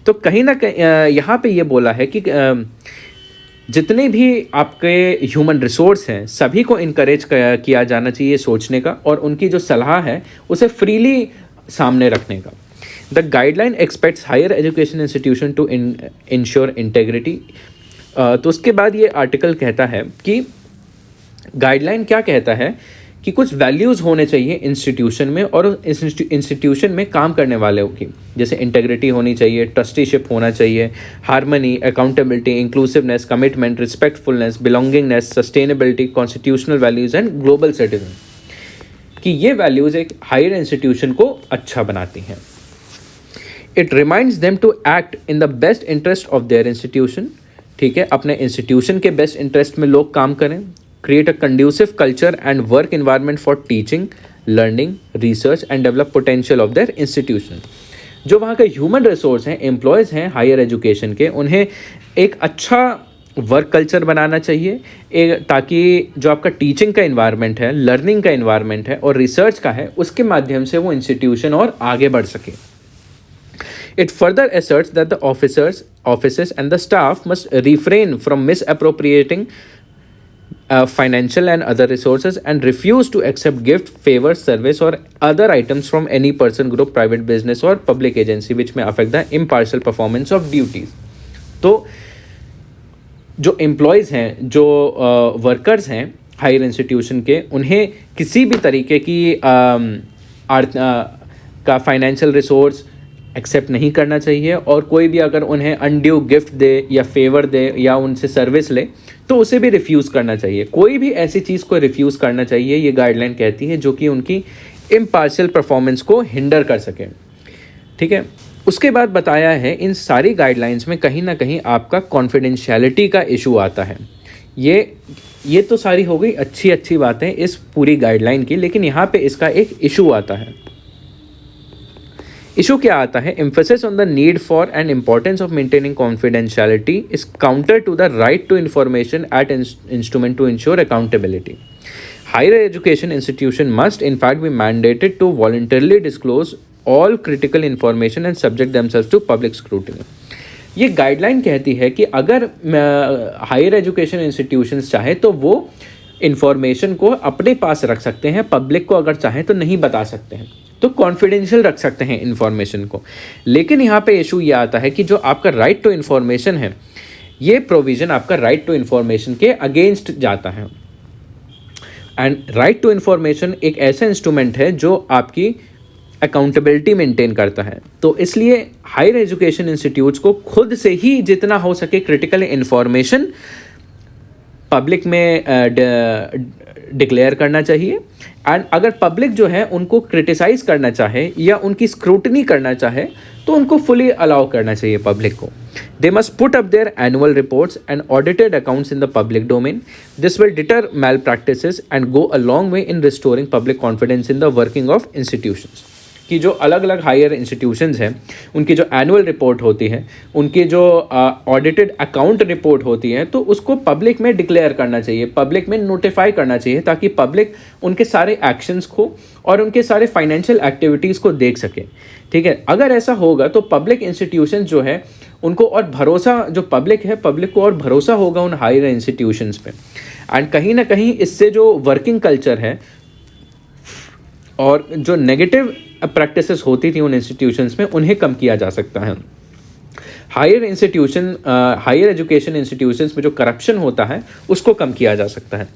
तो कहीं ना कहीं यहाँ पे ये बोला है कि जितने भी आपके ह्यूमन रिसोर्स हैं सभी को इनकरेज किया जाना चाहिए सोचने का, और उनकी जो सलाह है उसे फ्रीली सामने रखने का। The guideline expects higher education institution to ensure integrity. तो उसके बाद ये आर्टिकल कहता है कि गाइडलाइन क्या कहता है कि कुछ वैल्यूज़ होने चाहिए इंस्टीट्यूशन में और इंस्टीट्यूशन में काम करने वालों की, जैसे इंटेग्रिटी होनी चाहिए, ट्रस्टीशिप होना चाहिए, harmony, accountability, inclusiveness, commitment, respectfulness, belongingness, sustainability, constitutional values and global citizen, कि ये वैल्यूज़ एक हायर इंस्टीट्यूशन को अच्छा बनाती हैं। It reminds them to act in the best interest of their institution, ठीक है, अपने इंस्टीट्यूशन के बेस्ट इंटरेस्ट में लोग काम करें। Create a conducive culture and work environment for teaching, learning, research and develop potential of their institution. जो वहाँ के ह्यूमन रिसोर्स हैं, एम्प्लॉयज़ हैं हायर एजुकेशन के, उन्हें एक अच्छा वर्क कल्चर बनाना चाहिए, ताकि जो आपका टीचिंग का इन्वायरमेंट है, लर्निंग का इन्वायरमेंट है और रिसर्च का है, उसके माध्यम से वो इंस्टीट्यूशन और आगे बढ़ सके। It further asserts that the offices and the staff must refrain from misappropriating financial and other resources and refuse to accept gift, favor, service or other items from any person, group, private business or public agency which may affect the impartial performance of duties. तो जो employees हैं, जो workers हैं higher institution के, उन्हें किसी भी तरीके की का फाइनेंशियल रिसोर्स एक्सेप्ट नहीं करना चाहिए, और कोई भी अगर उन्हें अनड्यू गिफ्ट दे या फेवर दे या उनसे सर्विस ले तो उसे भी रिफ्यूज़ करना चाहिए। कोई भी ऐसी चीज़ को रिफ्यूज़ करना चाहिए, ये गाइडलाइन कहती है, जो कि उनकी इम्पार्शियल परफॉर्मेंस को हिंडर कर सके, ठीक है। उसके बाद बताया है इन सारी गाइडलाइंस में कहीं ना कहीं आपका कॉन्फिडेंशियलिटी का इशू आता है। ये तो सारी हो गई अच्छी बातें इस पूरी गाइडलाइन की, लेकिन यहाँ पे इसका एक इशू आता है। इशू क्या आता है? Emphasis on the need for and importance of maintaining confidentiality is counter to the right to information at instrument to ensure accountability. Higher education institution must in fact be mandated to voluntarily disclose all critical information and subject themselves to public scrutiny. ये guideline कहती है कि अगर higher education institutions चाहे तो वो information को अपने पास रख सकते हैं, पब्लिक को अगर चाहें तो नहीं बता सकते हैं, तो कॉन्फिडेंशियल रख सकते हैं इंफॉर्मेशन को. लेकिन यहाँ पे इशू ये आता है कि जो आपका राइट टू इन्फॉर्मेशन है, ये प्रोविज़न आपका राइट टू इन्फॉर्मेशन के अगेंस्ट जाता है. एंड राइट टू इन्फॉर्मेशन एक ऐसा इंस्ट्रूमेंट है जो आपकी अकाउंटेबिलिटी मेंटेन करता है. तो इसलिए हायर एजुकेशन इंस्टीट्यूट्स को खुद से ही जितना हो सके क्रिटिकल इन्फॉर्मेशन पब्लिक में डिक्लेयर करना चाहिए। एंड अगर पब्लिक जो है उनको क्रिटिसाइज़ करना चाहे या उनकी स्क्रूटनी करना चाहे तो उनको फुली अलाउ करना चाहिए पब्लिक को। They must put up their annual reports and audited accounts in the public domain. This will deter malpractices and go a long way in restoring public confidence in the working of institutions. कि जो अलग अलग higher institutions हैं उनकी जो annual report होती है, उनकी जो ऑडिटेड अकाउंट रिपोर्ट होती है, तो उसको पब्लिक में डिक्लेयर करना चाहिए, पब्लिक में नोटिफाई करना चाहिए, ताकि पब्लिक उनके सारे एक्शंस को और उनके सारे फाइनेंशियल एक्टिविटीज़ को देख सके। ठीक है, अगर ऐसा होगा तो पब्लिक इंस्टीट्यूशन जो है उनको और भरोसा, जो पब्लिक है, पब्लिक को और भरोसा होगा उन हायर इंस्टीट्यूशंस पे। एंड कहीं ना कहीं इससे जो वर्किंग कल्चर है और जो नेगेटिव प्रैक्टिसेस होती थी उन इंस्टीट्यूशंस में, उन्हें कम किया जा सकता है। हायर एजुकेशन इंस्टीट्यूशंस में जो करप्शन होता है उसको कम किया जा सकता है।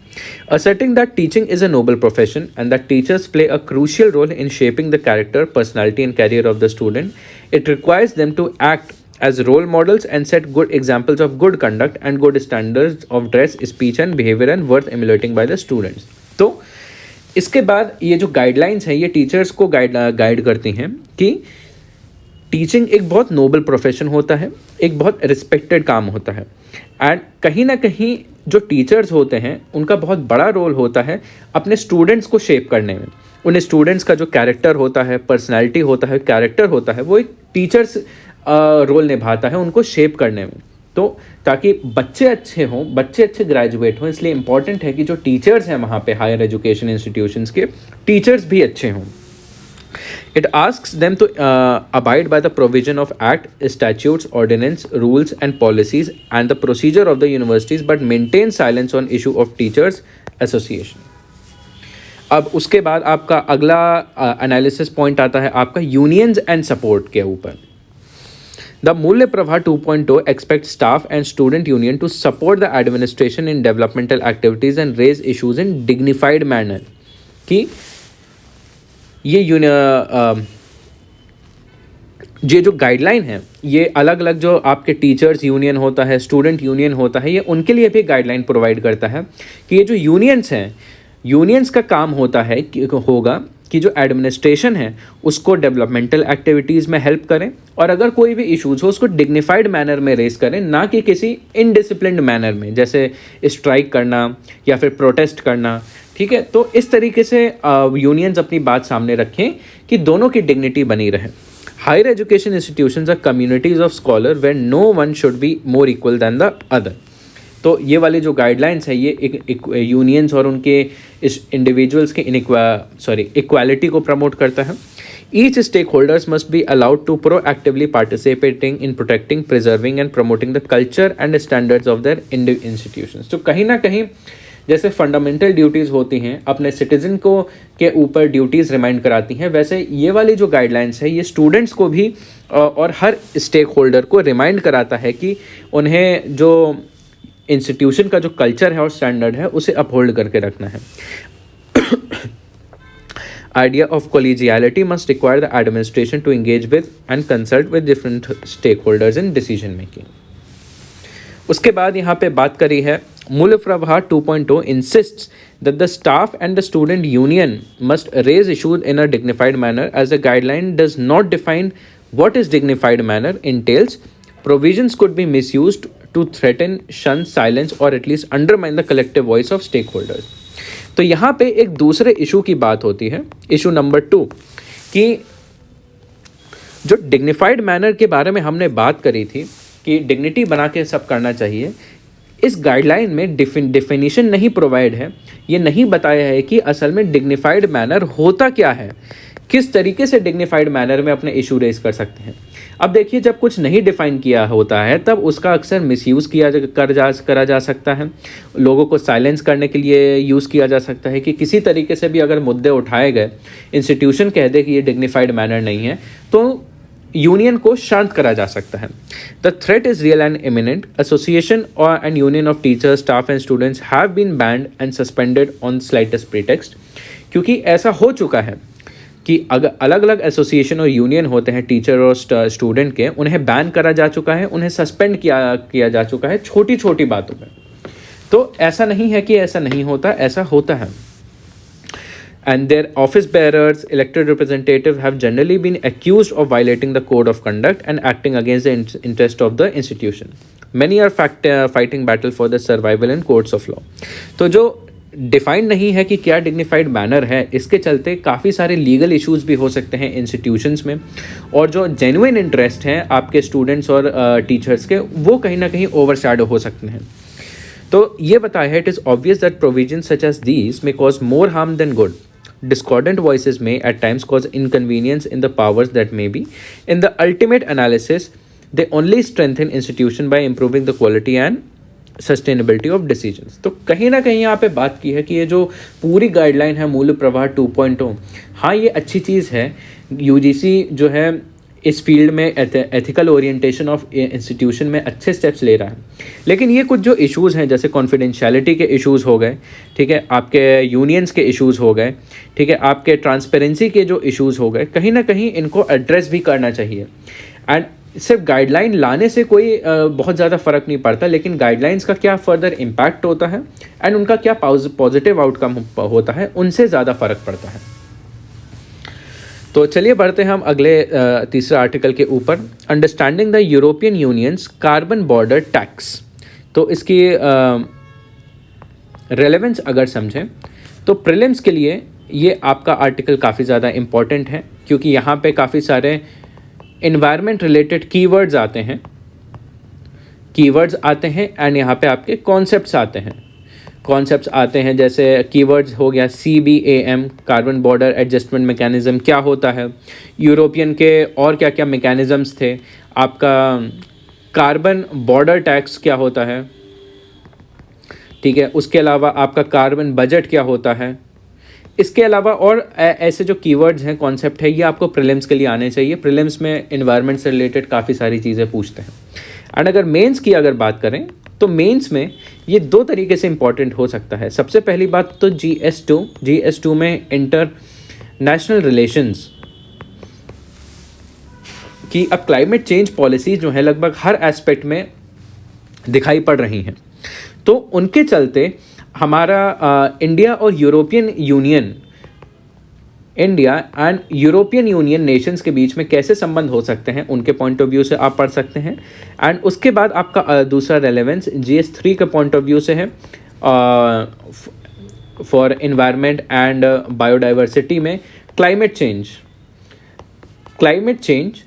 Asserting that teaching is a noble profession and that teachers play a crucial role in shaping the character, personality and career of the student. It requires them to act as role models and set good examples of good conduct and good standards of dress, speech and behavior and worth emulating by the students। तो इसके बाद ये जो guidelines हैं ये teachers को guide करती हैं कि टीचिंग एक बहुत नोबल प्रोफेशन होता है, एक बहुत रिस्पेक्टेड काम होता है। एंड कहीं ना कहीं जो टीचर्स होते हैं उनका बहुत बड़ा रोल होता है अपने स्टूडेंट्स को शेप करने में। उन स्टूडेंट्स का जो कैरेक्टर होता है, पर्सनैलिटी होता है, कैरेक्टर होता है, वो एक टीचर्स रोल निभाता है उनको शेप करने में। तो ताकि बच्चे अच्छे हों, बच्चे अच्छे ग्रेजुएट हों, इसलिए इम्पॉर्टेंट है कि जो टीचर्स हैं वहाँ पे हायर एजुकेशन इंस्टीट्यूशंस के टीचर्स भी अच्छे हों। It asks them to abide by the provision of act, statutes, ordinance, rules and policies and the procedure of the universities, but maintain silence on issue of teachers association। अब उसके बाद आपका अगला analysis point आता है आपका unions and support के ऊपर। The Mulya Prabha 2.0 expects staff and student union to support the administration in developmental activities and raise issues in dignified manner। कि ये जो गाइडलाइन है ये अलग अलग जो आपके टीचर्स यूनियन होता है, स्टूडेंट यूनियन होता है, ये उनके लिए भी गाइडलाइन प्रोवाइड करता है कि ये जो यूनियंस हैं, यूनियंस का काम होता है कि जो एडमिनिस्ट्रेशन है उसको डेवलपमेंटल एक्टिविटीज़ में हेल्प करें और अगर कोई भी इश्यूज़ हो उसको डिग्निफाइड मैनर में रेस करें, ना कि किसी इनडिसिप्लिन्ड मैनर में, जैसे स्ट्राइक करना या फिर प्रोटेस्ट करना। ठीक है, तो इस तरीके से यूनियंस अपनी बात सामने रखें कि दोनों की डिग्निटी बनी रहे। Higher education institutions are communities of scholar where no one should be more equal than the other. तो ये वाली जो गाइडलाइंस है ये यूनियंस और उनके इस इंडिविजुअल्स के इक्वालिटी को प्रमोट करता है। Each stakeholders must be allowed to proactively participating in protecting, preserving and promoting the culture and standards of their institutions. तो कहीं ना कहीं जैसे फंडामेंटल ड्यूटीज़ होती हैं अपने सिटीजन को के ऊपर ड्यूटीज़ रिमाइंड कराती हैं, वैसे ये वाली जो गाइडलाइंस है ये स्टूडेंट्स को भी और हर स्टेक होल्डर को रिमाइंड कराता है कि उन्हें जो इंस्टीट्यूशन का जो कल्चर है और स्टैंडर्ड है उसे अपहोल्ड करके रखना है। Idea of collegiality must require the administration to engage with and consult with different stakeholders in decision making। उसके बाद यहाँ पे बात करी है Mulya Prabha 2.0 insists that the staff and the student union must raise issues in a dignified manner, as the guideline does not define what is dignified manner entails. Provisions could be misused to threaten, shun, silence or at least undermine the collective voice of stakeholders। तो यहाँ पे एक दूसरे issue की बात होती है, issue number 2, कि जो डिग्निफाइड मैनर के बारे में हमने बात करी थी कि डिग्निटी बना के सब करना चाहिए। इस गाइडलाइन में डिफिनीशन नहीं प्रोवाइड है, ये नहीं बताया है कि असल में डिग्निफाइड मैनर होता क्या है, किस तरीके से डिग्निफाइड मैनर में अपने इशू रेज कर सकते हैं। अब देखिए, जब कुछ नहीं डिफाइन किया होता है तब उसका अक्सर मिसयूज़ करा जा सकता है, लोगों को साइलेंस करने के लिए यूज़ किया जा सकता है कि किसी तरीके से भी अगर मुद्दे उठाए गए, इंस्टीट्यूशन कह दे कि ये डिग्निफाइड मैनर नहीं है, तो यूनियन को शांत करा जा सकता है। The threat is real and imminent. Association और and union of teachers, staff and students have been banned and suspended on slightest pretext. क्योंकि ऐसा हो चुका है कि अगर अलग अलग एसोसिएशन और यूनियन होते हैं टीचर और स्टूडेंट के, उन्हें बैन करा जा चुका है, उन्हें सस्पेंड किया जा चुका है छोटी छोटी बातों पर। तो ऐसा नहीं है कि ऐसा नहीं होता, ऐसा होता है। And their office bearers, elected representatives have generally been accused of violating the code of conduct and acting against the interest of the institution. Many are fighting battle for the survival in courts of law. तो जो defined नहीं है कि क्या dignified manner है, इसके चलते काफ़ी सारे लीगल इश्यूज भी हो सकते हैं इंस्टीट्यूशंस में, और जो जेन्युइन इंटरेस्ट हैं आपके स्टूडेंट्स और टीचर्स के, वो कहीं ना कहीं ओवरशैडो हो सकते हैं। तो ये बताया है, it is obvious that provision such as these may cause more harm than good. Discordant voices may at times cause inconvenience in the powers that may be. In the ultimate analysis, they only strengthen institution by improving the quality and sustainability of decisions. तो कहीं ना कहीं यहाँ पे बात की है कि ये जो पूरी गाइडलाइन है मूल्य प्रवाह 2.0, हाँ ये अच्छी चीज़ है, यूजीसी जो है इस फील्ड में एथिकल ओरिएंटेशन ऑफ इंस्टीट्यूशन में अच्छे स्टेप्स ले रहा है, लेकिन ये कुछ जो इश्यूज़ हैं जैसे कॉन्फिडेंशियलिटी के इश्यूज़ हो गए, ठीक है, आपके यूनियंस के इश्यूज़ हो गए, ठीक है, आपके ट्रांसपेरेंसी के जो इश्यूज़ हो गए, कहीं ना कहीं इनको एड्रेस भी करना चाहिए। एंड सिर्फ गाइडलाइन लाने से कोई बहुत ज़्यादा फ़र्क नहीं पड़ता, लेकिन गाइडलाइंस का क्या फर्दर इम्पैक्ट होता है एंड उनका क्या पॉजिटिव आउटकम होता है, उनसे ज़्यादा फ़र्क पड़ता है। तो चलिए बढ़ते हैं हम अगले तीसरे आर्टिकल के ऊपर, understanding the European unions carbon border tax. तो इसकी रेलेवेंस अगर समझें तो प्रीलिम्स के लिए ये आपका आर्टिकल काफ़ी ज़्यादा इम्पॉर्टेंट है, क्योंकि यहाँ पे काफ़ी सारे इन्वायरमेंट रिलेटेड कीवर्ड्स आते हैं एंड यहाँ पे आपके कॉन्सेप्ट्स आते हैं जैसे कीवर्ड्स हो गया CBAM, carbon border adjustment mechanism क्या होता है, यूरोपियन के और क्या क्या मैकेनिज़म्स थे, आपका कार्बन बॉर्डर टैक्स क्या होता है, ठीक है, उसके अलावा आपका कार्बन बजट क्या होता है। इसके अलावा और ऐसे जो कीवर्ड्स हैं, कॉन्सेप्ट है, ये आपको प्रीलिम्स के लिए आने चाहिए। प्रीलिम्स में इन्वायरमेंट से रिलेटेड काफ़ी सारी चीज़ें पूछते हैं। एंड अगर मेंस की अगर बात करें तो मेंस में ये दो तरीके से इंपॉर्टेंट हो सकता है। सबसे पहली बात तो GS2 में इंटरनेशनल रिलेशंस की अब क्लाइमेट चेंज पॉलिसी जो है लगभग हर एस्पेक्ट में दिखाई पड़ रही हैं, तो उनके चलते हमारा India and European union Nations के बीच में कैसे संबंध हो सकते हैं, उनके पॉइंट ऑफ व्यू से आप पढ़ सकते हैं। एंड उसके बाद आपका दूसरा रेलेवेंस GS3 के पॉइंट ऑफ व्यू से है, फॉर एनवायरनमेंट एंड बायोडाइवर्सिटी में climate change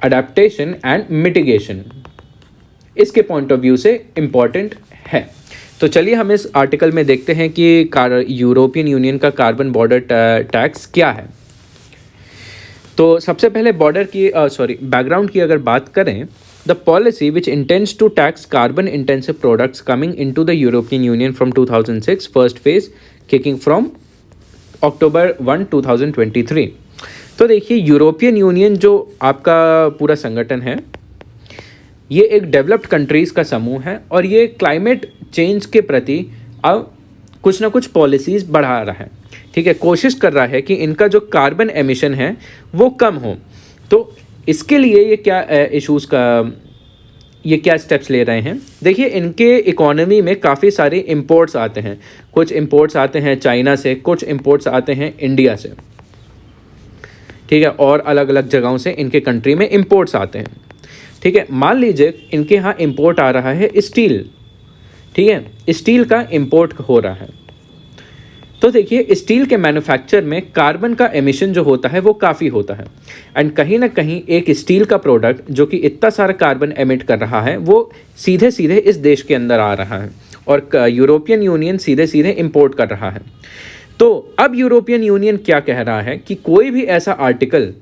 adaptation and mitigation, इसके पॉइंट ऑफ व्यू से इम्पॉर्टेंट है। तो चलिए हम इस आर्टिकल में देखते हैं कि यूरोपियन यूनियन का कार्बन बॉर्डर टैक्स क्या है। तो सबसे पहले बैकग्राउंड की अगर बात करें, the policy which intends to tax carbon intensive products coming into the European Union from 2006, first phase kicking from October 1, 2023। तो देखिए, यूरोपियन यूनियन जो आपका पूरा संगठन है, ये एक डेवलप्ड कंट्रीज़ का समूह है और ये क्लाइमेट चेंज के प्रति अब कुछ ना कुछ पॉलिसीज़ बढ़ा रहा है, ठीक है, कोशिश कर रहा है कि इनका जो कार्बन एमिशन है वो कम हो। तो इसके लिए ये क्या स्टेप्स ले रहे हैं। देखिए, इनके इकोनॉमी में काफ़ी सारे इंपोर्ट्स आते हैं, कुछ इंपोर्ट्स आते हैं चाइना से, कुछ इंपोर्ट्स आते हैं इंडिया से, ठीक है, और अलग अलग जगहों से इनके कंट्री में इंपोर्ट्स आते हैं, ठीक है। मान लीजिए इनके यहाँ इंपोर्ट आ रहा है स्टील, ठीक है, स्टील का इंपोर्ट हो रहा है। तो देखिए, स्टील के मैन्युफैक्चर में कार्बन का एमिशन जो होता है वो काफ़ी होता है, एंड कहीं ना कहीं एक स्टील का प्रोडक्ट जो कि इतना सारा कार्बन एमिट कर रहा है वो सीधे सीधे इस देश के अंदर आ रहा है और यूरोपियन यूनियन सीधे सीधे इंपोर्ट कर रहा है। तो अब यूरोपियन यूनियन क्या कह रहा है कि कोई भी ऐसा आर्टिकल,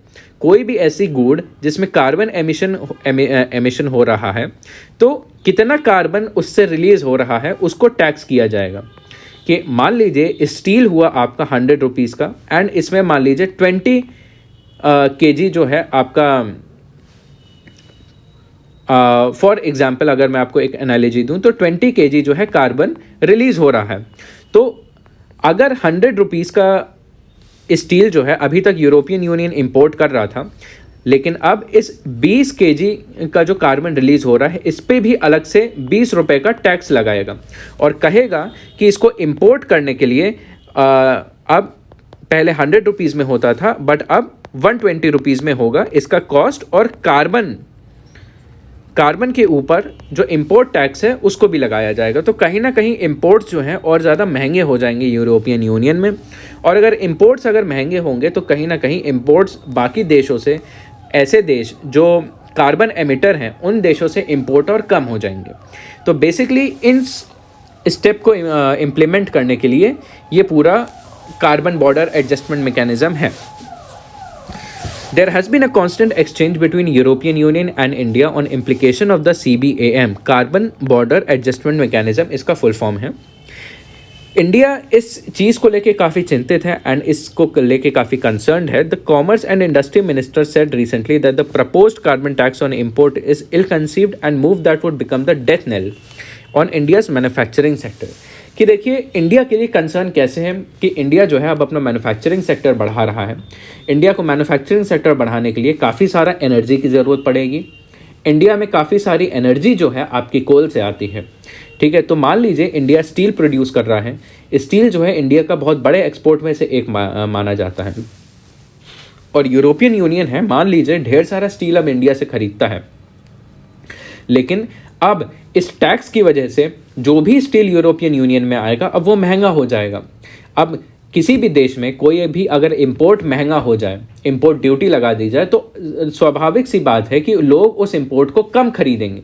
कोई भी ऐसी गुड जिसमें कार्बन एमिशन हो रहा है, तो कितना कार्बन उससे रिलीज हो रहा है उसको टैक्स किया जाएगा। कि मान लीजिए स्टील हुआ आपका 100 रुपीज़ का, एंड इसमें मान लीजिए 20 kg जो है आपका, फॉर एग्जांपल अगर मैं आपको एक एनालॉजी दूं तो 20 kg जो है कार्बन रिलीज हो रहा है। तो अगर 100 रुपीज़ का स्टील जो है अभी तक यूरोपियन यूनियन इंपोर्ट कर रहा था, लेकिन अब इस 20 केजी का जो कार्बन रिलीज हो रहा है इस पे भी अलग से 20 रुपए का टैक्स लगाएगा और कहेगा कि इसको इंपोर्ट करने के लिए अब पहले 100 रुपीज़ में होता था बट अब 120 रुपीज़ में होगा इसका कॉस्ट। और कार्बन के ऊपर जो इंपोर्ट टैक्स है उसको भी लगाया जाएगा। तो कहीं ना कहीं इंपोर्ट्स जो हैं और ज़्यादा महंगे हो जाएंगे यूरोपियन यूनियन में। और अगर इंपोर्ट्स अगर महंगे होंगे तो कहीं ना कहीं इंपोर्ट्स बाकी देशों से, ऐसे देश जो कार्बन एमिटर हैं उन देशों से इंपोर्ट और कम हो जाएंगे। तो बेसिकली इन स्टेप को इम्प्लीमेंट करने के लिए ये पूरा कार्बन बॉर्डर एडजस्टमेंट मैकेनिज्म है। There has been a constant exchange between European Union and India on implication of the CBAM, Carbon Border Adjustment Mechanism, इसका फुल फॉर्म है। इंडिया इस चीज़ को लेके काफ़ी चिंतित है एंड इसको लेके काफ़ी कंसर्न्ड है। The commerce and industry minister said recently that the proposed carbon tax on import is ill conceived and move that would become the death nail on India's manufacturing sector. कि देखिए India के लिए concern कैसे है कि India जो है अब अपना मैन्युफैक्चरिंग सेक्टर बढ़ा रहा है। इंडिया को मैन्युफैक्चरिंग सेक्टर बढ़ाने के लिए काफ़ी सारा एनर्जी की ज़रूरत पड़ेगी। इंडिया में काफ़ी सारी एनर्जी जो है आपकी कोल से आती है, ठीक है। तो मान लीजिए इंडिया स्टील प्रोड्यूस कर रहा है, स्टील जो है इंडिया का बहुत बड़े एक्सपोर्ट में से एक माना जाता है। और यूरोपियन यूनियन है, मान लीजिए ढेर सारा स्टील अब इंडिया से खरीदता है, लेकिन अब इस टैक्स की वजह से जो भी स्टील यूरोपियन यूनियन में आएगा अब वो महंगा हो जाएगा। अब किसी भी देश में कोई भी अगर इंपोर्ट महंगा हो जाए, इंपोर्ट ड्यूटी लगा दी जाए, तो स्वाभाविक सी बात है कि लोग उस इंपोर्ट को कम खरीदेंगे।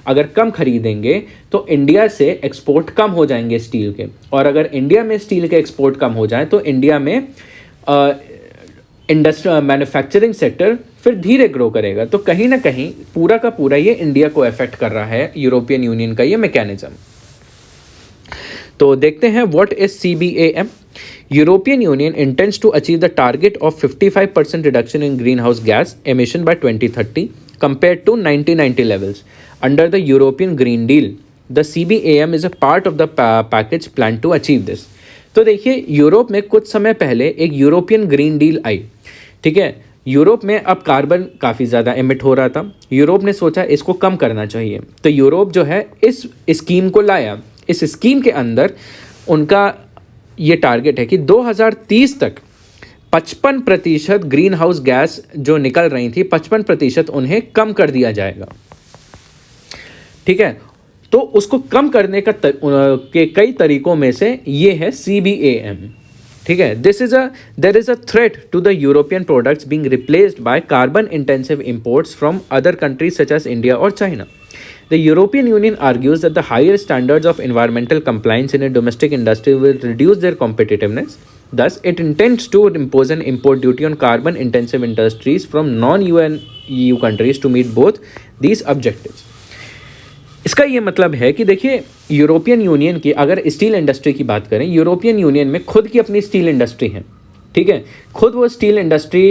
अगर कम खरीदेंगे तो इंडिया से एक्सपोर्ट कम हो जाएंगे स्टील के, और अगर इंडिया में स्टील के एक्सपोर्ट कम हो जाए तो इंडिया में इंडस्ट्री मैन्युफैक्चरिंग सेक्टर फिर धीरे ग्रो करेगा। तो कहीं ना कहीं पूरा का पूरा ये इंडिया को अफेक्ट कर रहा है, यूरोपियन यूनियन का ये मैकेनिज्म। तो देखते हैं what is CBAM। European Union intends to achieve the target of 55% reduction in greenhouse gas emission by 2030 compared to 1990 levels under the European Green Deal. The CBAM is a part of the package planned to achieve this. तो देखिए Europe में कुछ समय पहले एक European green deal I, ठीक है। Europe में अब कार्बन काफ़ी ज़्यादा एमिट हो रहा था, यूरोप ने सोचा इसको कम करना चाहिए, तो यूरोप जो है इस स्कीम को लाया। इस स्कीम के अंदर उनका ये टारगेट है कि 2030 तक 55% ग्रीन हाउस गैस जो निकल रही थी 55% उन्हें कम कर दिया जाएगा, ठीक है। तो उसको कम करने का के कई तरीकों में से ये है CBAM, ठीक है। There is a threat to the European products being replaced by carbon intensive imports from other countries such as India और China. The European Union argues that the higher standards of environmental compliance in a domestic industry will reduce their competitiveness. Thus, it intends to impose an import duty on carbon-intensive industries from non-EU countries to meet both these objectives. इसका ये मतलब है कि देखिए European union की अगर steel industry की बात करें, यूरोपियन यूनियन में खुद की अपनी स्टील इंडस्ट्री है, ठीक है। खुद वो स्टील इंडस्ट्री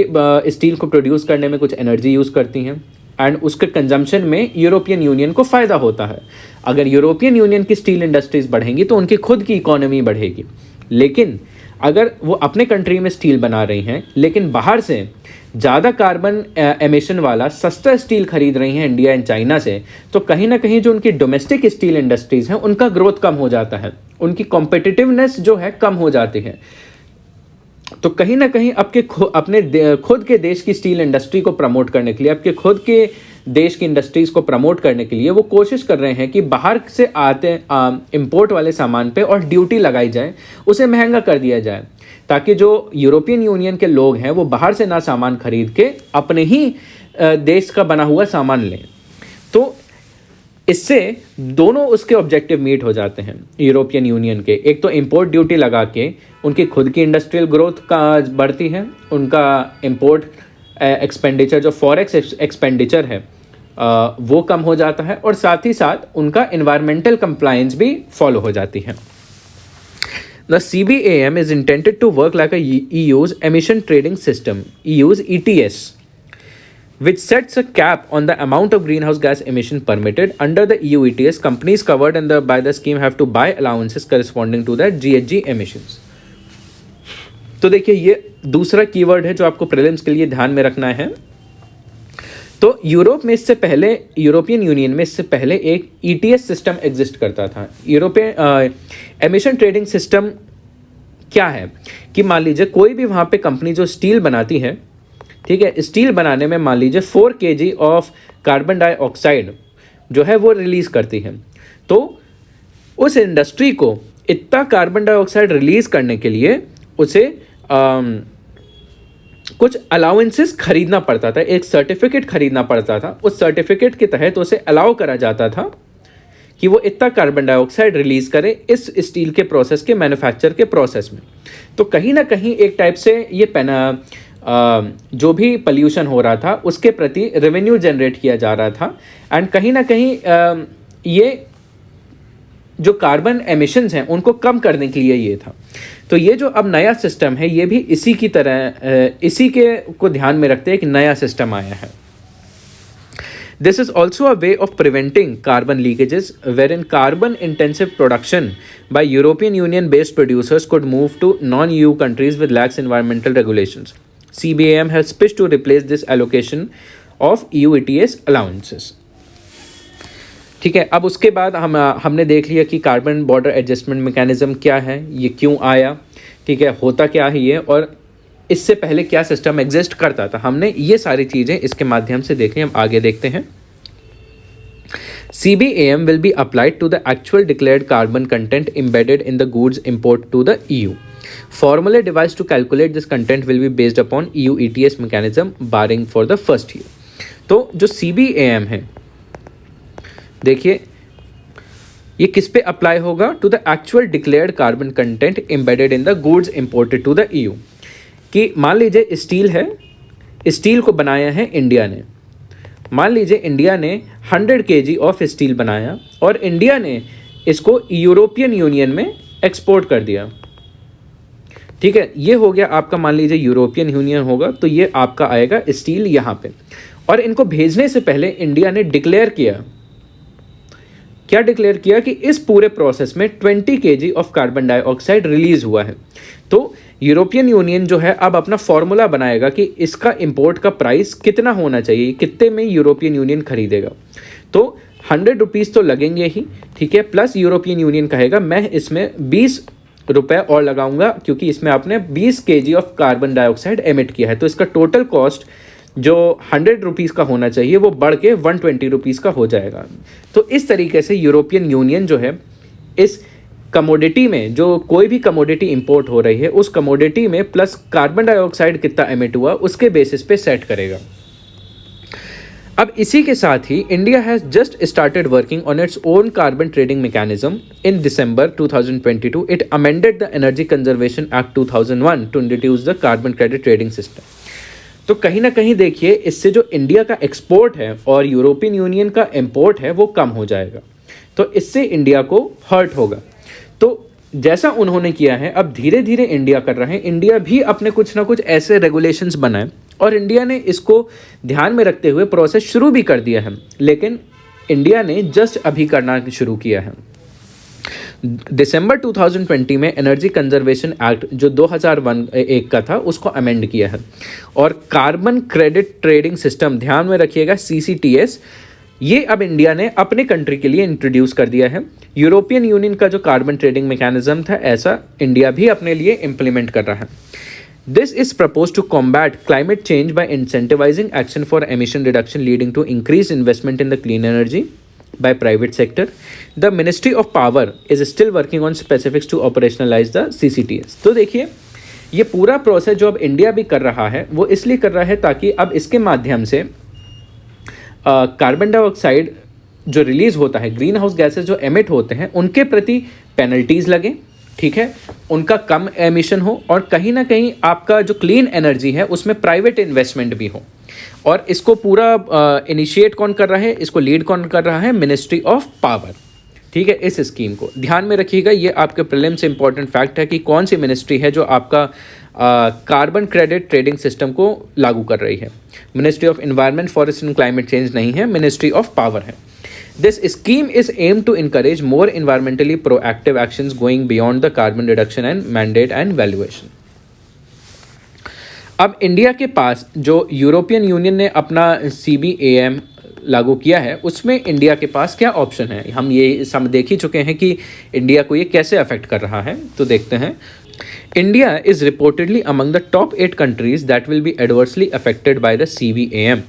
स्टील को प्रोड्यूस करने में कुछ एनर्जी यूज़ करती हैं एंड उसके कंजम्पशन में यूरोपियन यूनियन को फ़ायदा होता है। अगर यूरोपियन यूनियन की स्टील इंडस्ट्रीज़ बढ़ेंगी तो उनकी खुद की इकोनॉमी बढ़ेगी। लेकिन अगर वो अपने कंट्री में स्टील बना रही हैं लेकिन बाहर से ज़्यादा कार्बन एमिशन वाला सस्ता स्टील खरीद रही हैं इंडिया एंड चाइना से, तो कहीं ना कहीं जो उनकी डोमेस्टिक स्टील इंडस्ट्रीज़ हैं उनका ग्रोथ कम हो जाता है, उनकी कॉम्पिटिटिवनेस जो है कम हो जाती है। तो कहीं ना कहीं अपने खुद के देश की स्टील इंडस्ट्री को प्रमोट करने के लिए, आपके खुद के देश की इंडस्ट्रीज़ को प्रमोट करने के लिए वो कोशिश कर रहे हैं कि बाहर से आते इंपोर्ट वाले सामान पे और ड्यूटी लगाई जाए, उसे महंगा कर दिया जाए, ताकि जो यूरोपियन यूनियन के लोग हैं वो बाहर से ना सामान खरीद के अपने ही देश का बना हुआ सामान लें। तो इससे दोनों उसके ऑब्जेक्टिव मीट हो जाते हैं यूरोपियन यूनियन के। एक तो इंपोर्ट ड्यूटी लगा के उनकी खुद की इंडस्ट्रियल ग्रोथ का बढ़ती है, उनका इंपोर्ट एक्सपेंडिचर जो फॉरेक्स एक्सपेंडिचर है वो कम हो जाता है, और साथ ही साथ उनका इन्वायरमेंटल कंप्लायंस भी फॉलो हो जाती है। The CBAM is intended to work like a EU's emission trading system, EU's ETS, which sets a cap on the amount of greenhouse gas emission permitted. Under the EU ETS, companies covered by the scheme have to buy allowances corresponding to their GHG emissions. तो देखिए ये दूसरा keyword है जो आपको prelims के लिए ध्यान में रखना है। तो यूरोप में इससे पहले, यूरोपियन यूनियन में इससे पहले एक ETS सिस्टम एग्जिस्ट करता था। यूरोपियन एमिशन ट्रेडिंग सिस्टम क्या है कि मान लीजिए कोई भी वहाँ पे कंपनी जो स्टील बनाती है, ठीक है, स्टील बनाने में मान लीजिए 4 kg ऑफ कार्बन डाइऑक्साइड जो है वो रिलीज़ करती है। तो उस इंडस्ट्री को इतना कार्बन डाइऑक्साइड रिलीज़ करने के लिए उसे कुछ अलाउंसेस खरीदना पड़ता था, एक सर्टिफिकेट खरीदना पड़ता था। उस सर्टिफिकेट के तहत उसे अलाउ करा जाता था कि वो इतना कार्बन डाइऑक्साइड रिलीज़ करे इस स्टील के प्रोसेस के, मैन्युफैक्चर के प्रोसेस में। तो कहीं ना कहीं एक टाइप से ये जो भी पॉल्यूशन हो रहा था उसके प्रति रेवेन्यू जनरेट किया जा रहा था, एंड कहीं ना कहीं ये जो कार्बन एमिशंस हैं उनको कम करने के लिए ये था। तो ये जो अब नया सिस्टम है ये भी इसी की तरह, इसी के को ध्यान में रखते हैं कि नया सिस्टम आया है। This is also a way of preventing carbon leakages, wherein carbon-intensive production by European Union-based producers could move to non-EU countries with lax environmental regulations. CBAM has pitched to replace this allocation of EU ETS allowances. ठीक है, अब उसके बाद हमने देख लिया कि carbon border adjustment mechanism क्या है, ये क्यों आया, ठीक है, होता क्या है ये, और इससे पहले क्या सिस्टम एग्जिस्ट करता था। हमने ये सारी चीज़ें इसके माध्यम से देखी। हम आगे देखते हैं। CBAM will be applied to the actual declared carbon content embedded in the goods import to the EU. Formula devised to calculate this content will be based upon EU ETS mechanism barring for the first year. तो जो CBAM है, देखिए ये किस पे apply होगा? To the actual declared carbon content embedded in the goods imported to the EU। कि मान लीजिए स्टील है, स्टील को बनाया है इंडिया ने, मान लीजिए इंडिया ने 100 kg ऑफ स्टील बनाया और इंडिया ने इसको यूरोपियन यूनियन में एक्सपोर्ट कर दिया, ठीक है, ये हो गया आपका, मान लीजिए यूरोपियन यूनियन होगा तो ये आपका आएगा स्टील यहाँ पे। और इनको भेजने से पहले इंडिया ने डिक्लेयर किया, क्या डिक्लेयर किया कि इस पूरे प्रोसेस में 20 kg of carbon dioxide release हुआ है। तो यूरोपियन यूनियन जो है अब अपना फॉर्मूला बनाएगा कि इसका इंपोर्ट का प्राइस कितना होना चाहिए, कितने में यूरोपियन यूनियन खरीदेगा। तो 100 रुपीज़ तो लगेंगे ही, ठीक है, प्लस यूरोपियन यूनियन कहेगा मैं इसमें 20 रुपये और लगाऊंगा क्योंकि इसमें आपने 20 kg of carbon dioxide emit किया है। तो इसका टोटल कॉस्ट जो 100 रुपीज़ का होना चाहिए वो बढ़ के 120 रुपीज़ का हो जाएगा। तो इस तरीके से यूरोपियन यूनियन जो है इस कमोडिटी में, जो कोई भी कमोडिटी इंपोर्ट हो रही है उस कमोडिटी में प्लस कार्बन डाइऑक्साइड कितना एमिट हुआ उसके बेसिस पे सेट करेगा। अब इसी के साथ ही India has just started working on its own carbon trading mechanism in December 2022। It amended the energy conservation act 2001 to introduce the carbon credit trading system. तो कहीं ना कहीं देखिए इससे जो इंडिया का एक्सपोर्ट है और यूरोपियन यूनियन का इंपोर्ट है वो कम हो जाएगा, तो इससे इंडिया को हर्ट होगा। तो जैसा उन्होंने किया है अब धीरे धीरे इंडिया कर रहे हैं, इंडिया भी अपने कुछ ना कुछ ऐसे रेगुलेशंस बनाए और इंडिया ने इसको ध्यान में रखते हुए प्रोसेस शुरू भी कर दिया है, लेकिन इंडिया ने जस्ट अभी करना शुरू किया है। दिसंबर 2020 में एनर्जी कंजर्वेशन एक्ट जो 2001 का था उसको अमेंड किया है और कार्बन क्रेडिट ट्रेडिंग सिस्टम, ध्यान में रखिएगा CCTS, ये अब इंडिया ने अपने कंट्री के लिए इंट्रोड्यूस कर दिया है। यूरोपियन यूनियन का जो कार्बन ट्रेडिंग मैकेनिज्म था ऐसा इंडिया भी अपने लिए इम्प्लीमेंट कर रहा है। This is propose to combat climate change by incentivising action for emission reduction leading to increase investment in the clean energy by private sector. The Ministry of Power is still working on specifics to operationalize the CCTS. तो देखिए ये पूरा process जो अब India भी कर रहा है वो इसलिए कर रहा है ताकि अब इसके माध्यम से कार्बन डाइऑक्साइड जो रिलीज होता है, ग्रीन हाउस गैसेज जो एमिट होते हैं उनके प्रति पेनल्टीज लगे, ठीक है, उनका कम एमिशन हो और कहीं ना कहीं आपका जो क्लीन एनर्जी है उसमें प्राइवेट इन्वेस्टमेंट भी हो। और इसको पूरा इनिशिएट कौन कर रहा है, इसको लीड कौन कर रहा है? मिनिस्ट्री ऑफ पावर, ठीक है। इस स्कीम को ध्यान में रखिएगा, ये आपके प्रीलिम्स से इंपॉर्टेंट फैक्ट है कि कौन सी मिनिस्ट्री है जो आपका कार्बन क्रेडिट ट्रेडिंग सिस्टम को लागू कर रही है। Ministry of Environment, Forest and Climate Change नहीं है, मिनिस्ट्री ऑफ पावर है। This scheme is aim to encourage more environmentally proactive actions going beyond the carbon reduction and mandate and valuation. अब India के पास जो यूरोपियन यूनियन ने अपना CBAM लागू किया है, उसमें इंडिया के पास क्या ऑप्शन है, हम ये सब देख ही चुके हैं कि इंडिया को ये कैसे अफेक्ट कर रहा है। तो देखते हैं। India is reportedly among the top 8 countries that will be adversely affected by the CBAM।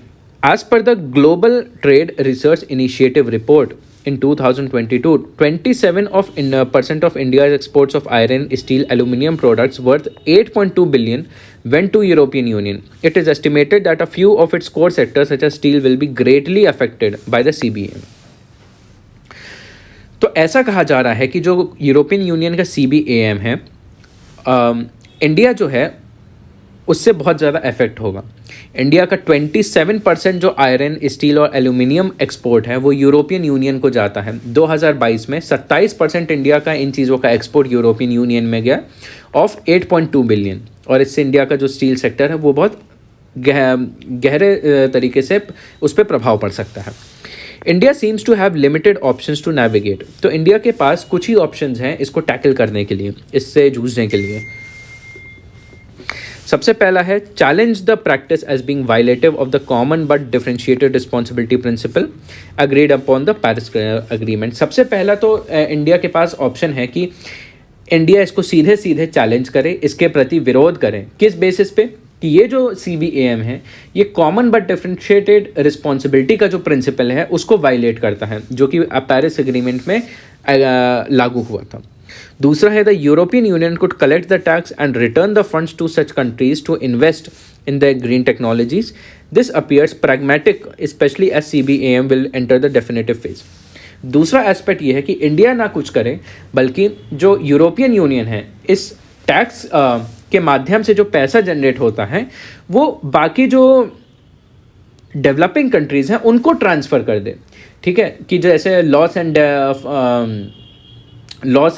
As per the Global Trade Research Initiative report in 2022, 27% of India's exports of iron, steel, aluminium products worth 8.2 billion went to European Union. It is estimated that a few of its core sectors such as steel will be greatly affected by the CBAM. तो ऐसा कहा जा रहा है कि जो European union का CBAM है, इंडिया जो है उससे बहुत ज़्यादा इफेक्ट होगा। इंडिया का 27% जो आयरन, स्टील और एल्यूमिनियम एक्सपोर्ट है वो यूरोपियन यूनियन को जाता है। 2022 में 27% इंडिया का इन चीज़ों का एक्सपोर्ट यूरोपियन यूनियन में गया ऑफ 8.2 बिलियन। और इससे इंडिया का जो स्टील सेक्टर है वो बहुत गहरे तरीके से उस पर प्रभाव पड़ सकता है। India seems to have limited options to navigate. तो इंडिया के पास कुछ ही ऑप्शंस हैं इसको टैकल करने के लिए, इससे जूझने के लिए। सबसे पहला है challenge the practice as being violative of the common but differentiated responsibility principle agreed upon the Paris agreement. सबसे पहला तो इंडिया के पास ऑप्शन है कि इंडिया इसको सीधे सीधे चैलेंज करे, इसके प्रति विरोध करें। किस बेसिस पे कि ये जो CBAM है ये कॉमन बट डिफरेंशिएटेड रिस्पॉन्सिबिलिटी का जो प्रिंसिपल है उसको वायलेट करता है, जो कि पेरिस एग्रीमेंट में लागू हुआ था। दूसरा है the European Union could collect the tax and return the funds to such countries to invest in the green technologies. This appears pragmatic specially as CBAM will enter the definitive phase. दूसरा aspect ये है कि India ना कुछ करे बल्कि जो European union है इस टैक्स के माध्यम से जो पैसा जनरेट होता है वो बाकी जो डेवलपिंग कंट्रीज़ हैं उनको ट्रांसफ़र कर दे। ठीक है, कि जैसे लॉस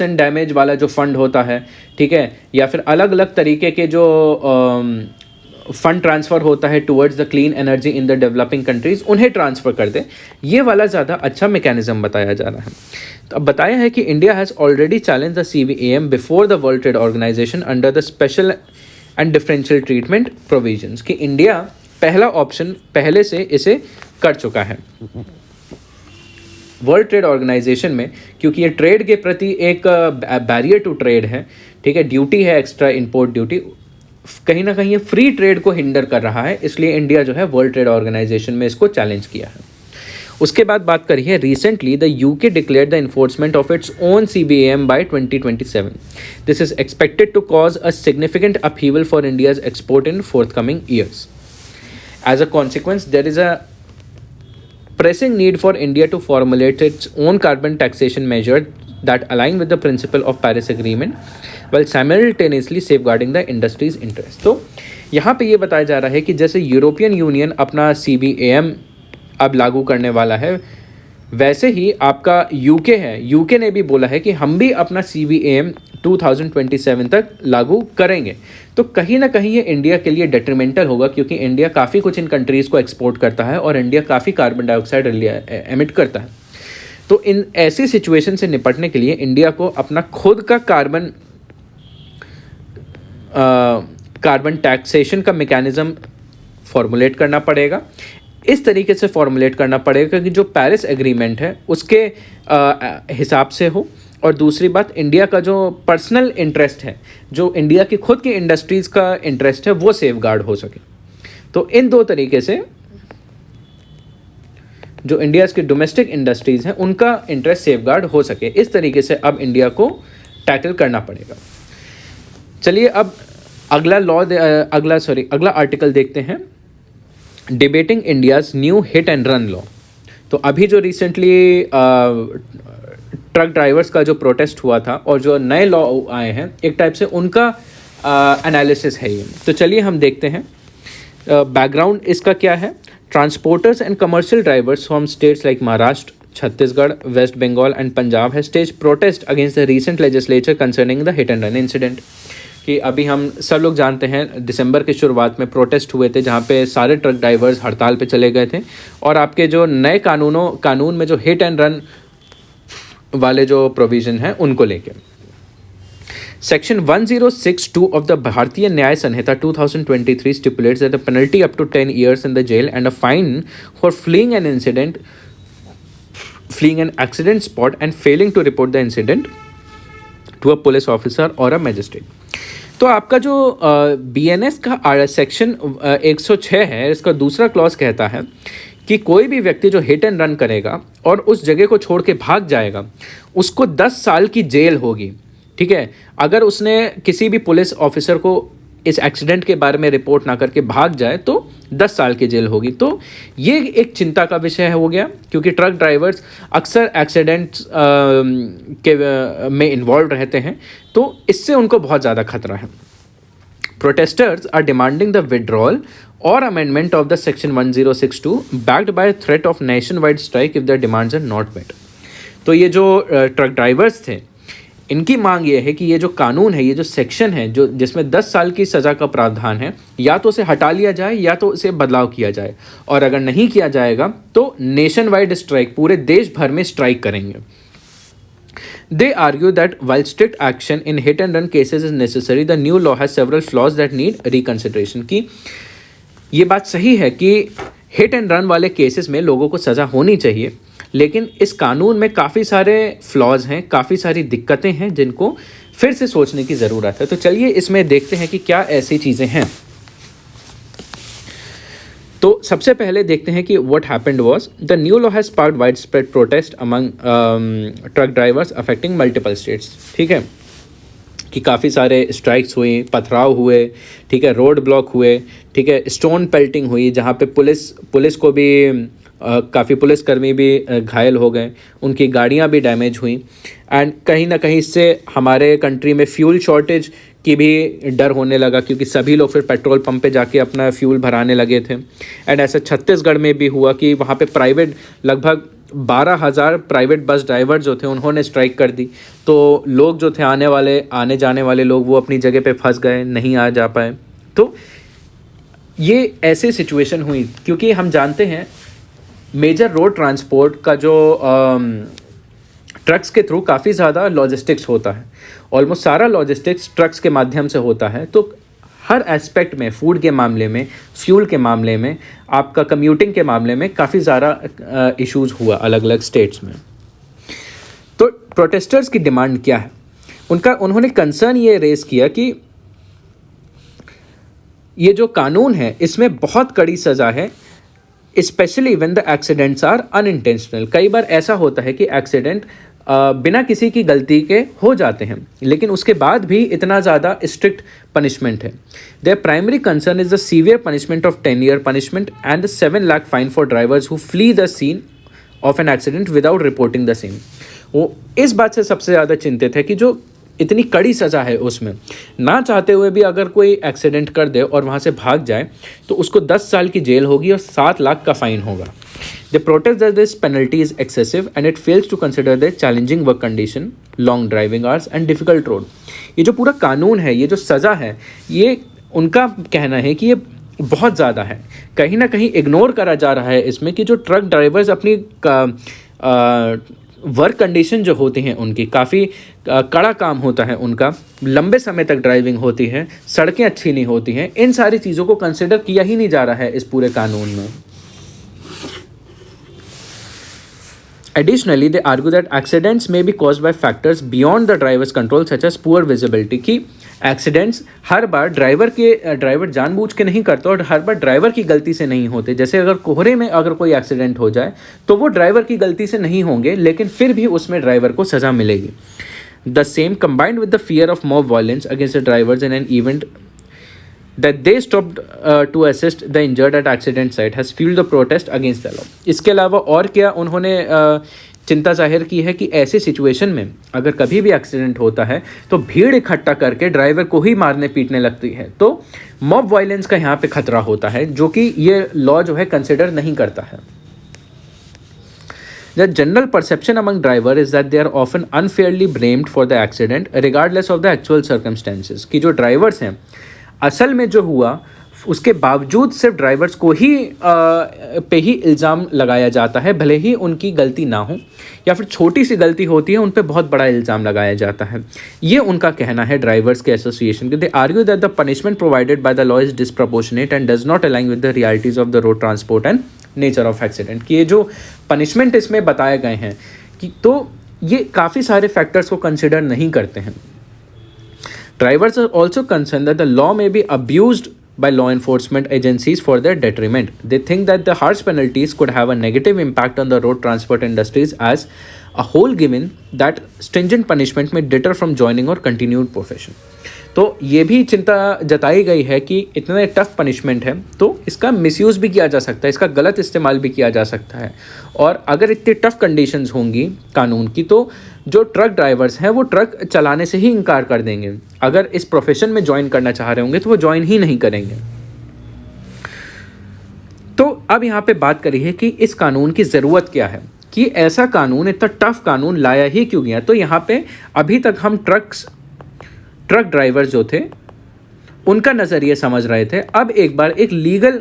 एंड डैमेज वाला जो फंड होता है, ठीक है, या फिर अलग अलग तरीके के जो फंड ट्रांसफ़र होता है towards the clean energy in the developing countries, उन्हें ट्रांसफ़र कर दे। ये वाला ज़्यादा अच्छा मैकेनिज्म बताया जा रहा है। तो अब बताया है कि India has already challenge the CBAM before the World Trade Organization under the special and differential treatment provisions, कि इंडिया पहला ऑप्शन पहले से इसे कर चुका है वर्ल्ड ट्रेड ऑर्गेनाइजेशन में, क्योंकि ये ट्रेड के प्रति एक बैरियर टू ट्रेड है। ठीक है, ड्यूटी है, एक्स्ट्रा इंपोर्ट ड्यूटी, कहीं ना कहीं ये फ्री ट्रेड को हिंडर कर रहा है, इसलिए इंडिया जो है वर्ल्ड ट्रेड ऑर्गेनाइजेशन में इसको चैलेंज किया है। उसके बाद बात करिए, recently the UK declared the enforcement of its own CBAM by 2027। This is expected to cause a significant upheaval for India's export in forthcoming years. As a consequence there is a pressing need for India to formulate its own carbon taxation measure that align with the principle of Paris Agreement while simultaneously safeguarding the industry's interest। तो यहाँ पे ये बताया जा रहा है कि जैसे यूरोपियन यूनियन अपना CBAM अब लागू करने वाला है, वैसे ही आपका UK है, UK ने भी बोला है कि हम भी अपना CBAM 2027 तक लागू करेंगे। तो कहीं ना कहीं ये इंडिया के लिए डेट्रीमेंटल होगा, क्योंकि इंडिया काफ़ी कुछ इन कंट्रीज़ को एक्सपोर्ट करता है और इंडिया काफ़ी कार्बन डाइऑक्साइड एमिट करता है। तो इन ऐसी सिचुएशन से निपटने के लिए इंडिया को अपना खुद का कार्बन टैक्सेशन का मैकेनिज्म फॉर्मुलेट करना पड़ेगा। इस तरीके से फॉर्मुलेट करना पड़ेगा कि जो पेरिस एग्रीमेंट है उसके हिसाब से हो, और दूसरी बात इंडिया का जो पर्सनल इंटरेस्ट है, जो इंडिया की खुद की इंडस्ट्रीज़ का इंटरेस्ट है, वो सेफगार्ड हो सके। तो इन दो तरीके से जो इंडिया की डोमेस्टिक इंडस्ट्रीज़ हैं उनका इंटरेस्ट सेफगार्ड हो सके, इस तरीके से अब इंडिया को टैकल करना पड़ेगा। चलिए अब अगला आर्टिकल देखते हैं, debating India's new hit and run law. तो अभी जो रिसेंटली ट्रक ड्राइवर्स का जो प्रोटेस्ट हुआ था और जो नए लॉ आए हैं, एक टाइप से उनका एनालिसिस है ये। तो चलिए हम देखते हैं बैकग्राउंड इसका क्या है। Transporters and commercial drivers from states like Maharashtra, Chhattisgarh, West Bengal and Punjab have stage protest against the recent legislature concerning the hit and run incident. कि अभी हम सब लोग जानते हैं दिसंबर के शुरुआत में प्रोटेस्ट हुए थे, जहाँ पे सारे ट्रक ड्राइवर्स हड़ताल पे चले गए थे, और आपके जो नए कानून में जो हिट एंड रन वाले जो प्रोविज़न हैं उनको लेके। Section 1062 of the Bharatiya Nyaya Sanhita 2023 stipulates that a penalty up to 10 years in the jail and a fine for fleeing an accident spot and failing to report the incident to a police officer or a magistrate. तो आपका जो BNS का section 106 है, इसका दूसरा clause कहता है कि कोई भी व्यक्ति जो हिट एंड रन करेगा और उस जगह को छोड़ के भाग जाएगा, उसको 10 साल की जेल होगी। ठीक है, अगर उसने किसी भी पुलिस ऑफिसर को इस एक्सीडेंट के बारे में रिपोर्ट ना करके भाग जाए तो 10 साल की जेल होगी। तो ये एक चिंता का विषय हो गया, क्योंकि ट्रक ड्राइवर्स अक्सर एक्सीडेंट्स में इन्वॉल्व रहते हैं, तो इससे उनको बहुत ज़्यादा खतरा है। Protesters are demanding the withdrawal और amendment of the section 1062 backed by threat of nationwide strike if the demands are not met. तो ये जो ट्रक ड्राइवर्स थे, इनकी मांग ये है कि ये जो कानून है, ये जो सेक्शन है जो जिसमें 10 साल की सज़ा का प्रावधान है, या तो उसे हटा लिया जाए या तो उसे बदलाव किया जाए, और अगर नहीं किया जाएगा तो नेशन वाइड स्ट्राइक, पूरे देश भर में स्ट्राइक करेंगे। They argue that while strict action in hit and run cases is necessary, the new law has several flaws that need reconsideration। कि ये बात सही है कि हिट एंड रन वाले केसेस में लोगों को सज़ा होनी चाहिए, लेकिन इस कानून में काफ़ी सारे फ्लॉज हैं, काफ़ी सारी दिक्कतें हैं जिनको फिर से सोचने की ज़रूरत है। तो चलिए इसमें देखते हैं कि क्या ऐसी चीज़ें हैं। तो सबसे पहले देखते हैं कि what happened was the new law has sparked wide spread protest among truck drivers affecting multiple states. ठीक है, कि काफ़ी सारे स्ट्राइक्स हुई, पथराव हुए, ठीक है, रोड ब्लॉक हुए, ठीक है, स्टोन पेल्टिंग हुई, जहाँ पे पुलिस को भी काफ़ी पुलिसकर्मी भी घायल हो गए, उनकी गाड़ियाँ भी डैमेज हुई। एंड कहीं ना कहीं इससे हमारे कंट्री में फ्यूल शॉर्टेज की भी डर होने लगा, क्योंकि सभी लोग फिर पेट्रोल पंप पे जाके अपना फ्यूल भराने लगे थे। एंड ऐसा छत्तीसगढ़ में भी हुआ कि वहाँ पे प्राइवेट लगभग 12,000 प्राइवेट बस ड्राइवर जो थे उन्होंने स्ट्राइक कर दी। तो लोग जो थे आने जाने वाले लोग, वो अपनी जगह पे फंस गए, नहीं आ जा पाए। तो ये ऐसे सिचुएशन हुई, क्योंकि हम जानते हैं मेजर रोड ट्रांसपोर्ट का जो ट्रक्स के थ्रू काफ़ी ज़्यादा लॉजिस्टिक्स होता है, ऑलमोस्ट सारा लॉजिस्टिक्स ट्रक्स के माध्यम से होता है। तो हर एस्पेक्ट में, फूड के मामले में, फ्यूल के मामले में, आपका कम्यूटिंग के मामले में काफ़ी ज़्यादा इश्यूज़ हुआ अलग अलग स्टेट्स में। तो प्रोटेस्टर्स की डिमांड क्या है? उन्होंने कंसर्न ये रेस किया कि ये जो कानून है इसमें बहुत कड़ी सज़ा है, specially when the accidents are unintentional. कई बार ऐसा होता है कि एक्सीडेंट बिना किसी की गलती के हो जाते हैं, लेकिन उसके बाद भी इतना ज़्यादा स्ट्रिक्ट पनिशमेंट है। Their primary concern is the severe punishment of 10 year punishment and 7 lakh fine for drivers who flee the scene of an accident without reporting the same. वो इस बात से सबसे ज़्यादा चिंतित है कि जो इतनी कड़ी सज़ा है उसमें, ना चाहते हुए भी अगर कोई एक्सीडेंट कर दे और वहाँ से भाग जाए तो उसको 10 साल की जेल होगी और 7 लाख का फाइन होगा। They protest that this penalty is excessive and it fails to consider the challenging work condition, long driving hours and difficult road। ये जो पूरा कानून है, ये जो सज़ा है, ये उनका कहना है कि ये बहुत ज़्यादा है। कहीं ना कहीं इग्नोर करा जा रहा है इसमें कि जो ट्रक ड्राइवर्स अपनी वर्क कंडीशन जो होती हैं उनकी काफ़ी कड़ा काम होता है, उनका लंबे समय तक ड्राइविंग होती है, सड़कें अच्छी नहीं होती हैं, इन सारी चीज़ों को कंसिडर किया ही नहीं जा रहा है इस पूरे कानून में। Additionally, they argue that accidents may be caused by factors beyond the driver's control such as poor visibility। कि एक्सीडेंट्स हर बार ड्राइवर जानबूझ के नहीं करता और हर बार ड्राइवर की गलती से नहीं होते। जैसे अगर कोहरे में अगर कोई एक्सीडेंट हो जाए तो वो ड्राइवर की गलती से नहीं होंगे, लेकिन फिर भी उसमें ड्राइवर को सज़ा मिलेगी। The same combined with the fear of mob violence against the drivers in an event that they stopped to assist the injured at accident site has fueled the protest against the law। इसके अलावा और क्या उन्होंने चिंता जाहिर की है कि ऐसे सिचुएशन में अगर कभी भी एक्सीडेंट होता है तो भीड़ इकट्ठा करके ड्राइवर को ही मारने पीटने लगती है, तो मॉब वायलेंस का यहाँ पे खतरा होता है, जो कि ये लॉ जो है कंसिडर नहीं करता है। The general perception among drivers is that they are often unfairly blamed for the accident regardless of the actual circumstances। कि जो ड्राइवर्स हैं, असल में जो हुआ उसके बावजूद सिर्फ ड्राइवर्स को ही पे ही इल्ज़ाम लगाया जाता है, भले ही उनकी गलती ना हो या फिर छोटी सी गलती होती है उन पे बहुत बड़ा इल्ज़ाम लगाया जाता है। ये उनका कहना है ड्राइवर्स के एसोसिएशन के। दे argue that the punishment provided by the law is disproportionate and does not align with the realities of the road transport and nature of accident. कि ये जो पनिशमेंट इसमें बताए गए हैं कि तो ये काफ़ी सारे फैक्टर्स को कंसिडर नहीं करते हैं। Drivers are also concern that the law may be abused by law enforcement agencies for their detriment. They think that the harsh penalties could have a negative impact on the road transport industries as a whole, given that stringent punishment may deter from joining or continued profession. तो ये भी चिंता जताई गई है कि इतने tough punishment है तो इसका मिसयूज़ भी किया जा सकता है, इसका गलत इस्तेमाल भी किया जा सकता है। और अगर इतनी टफ कंडीशंस होंगी कानून की तो जो ट्रक ड्राइवर्स हैं वो ट्रक चलाने से ही इनकार कर देंगे। अगर इस प्रोफेशन में ज्वाइन करना चाह रहे होंगे तो वो ज्वाइन ही नहीं करेंगे। तो अब यहाँ पे बात करी है कि इस कानून की ज़रूरत क्या है, कि ऐसा कानून, इतना टफ कानून लाया ही क्यों गया। तो यहाँ पे अभी तक हम ट्रक ड्राइवर्स जो थे उनका नज़रिए समझ रहे थे, अब एक बार एक लीगल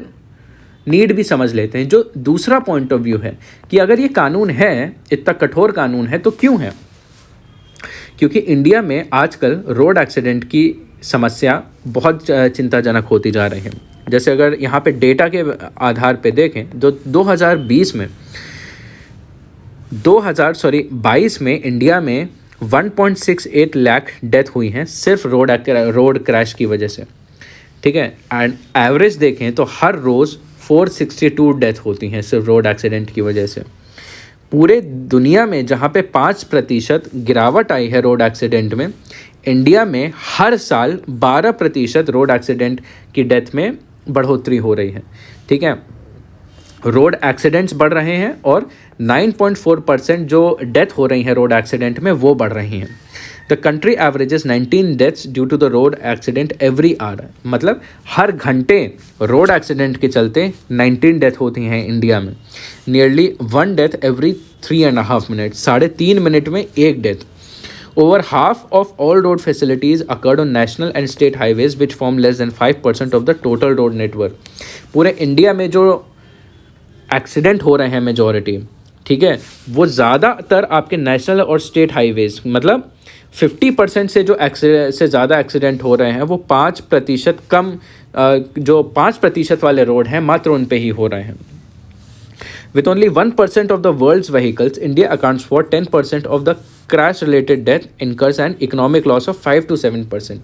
नीड भी समझ लेते हैं। जो दूसरा पॉइंट ऑफ व्यू है कि अगर ये कानून है, इतना कठोर कानून है तो क्यों है। क्योंकि इंडिया में आजकल रोड एक्सीडेंट की समस्या बहुत चिंताजनक होती जा रही है। जैसे अगर यहाँ पे डेटा के आधार पे देखें तो 2022 में इंडिया में 1.68 लाख डेथ हुई हैं सिर्फ रोड क्रैश की वजह से, ठीक है। एंड एवरेज देखें तो हर रोज़ 462 डेथ होती हैं सिर्फ रोड एक्सीडेंट की वजह से। पूरे दुनिया में जहाँ पे 5% गिरावट आई है रोड एक्सीडेंट में, इंडिया में हर साल 12% रोड एक्सीडेंट की डेथ में बढ़ोतरी हो रही है, ठीक है। रोड एक्सीडेंट्स बढ़ रहे हैं और 9.4% जो डेथ हो रही हैं रोड एक्सीडेंट में वो बढ़ रही हैं। The country averages 19 deaths due to the road accident every hour. मतलब हर घंटे रोड एक्सीडेंट के चलते 19 डेथ होती हैं इंडिया में। Nearly 1 death every 3.5 minute, 3.5 minute में एक death. Over half of all road facilities occurred on national and state highways which form less than 5% of the total road network. पूरे India में जो एक्सीडेंट हो रहे हैं मेजॉरिटी, ठीक है, वो ज़्यादातर आपके नेशनल और स्टेट हाईवेज, मतलब 50% से जो से ज़्यादा एक्सीडेंट हो रहे हैं वो 5% कम, जो 5% वाले रोड हैं मात्र उन पे ही हो रहे हैं। With only 1% of the world's vehicles, India accounts for 10% of the crash-related death, incurs an economic loss of 5 to 7%.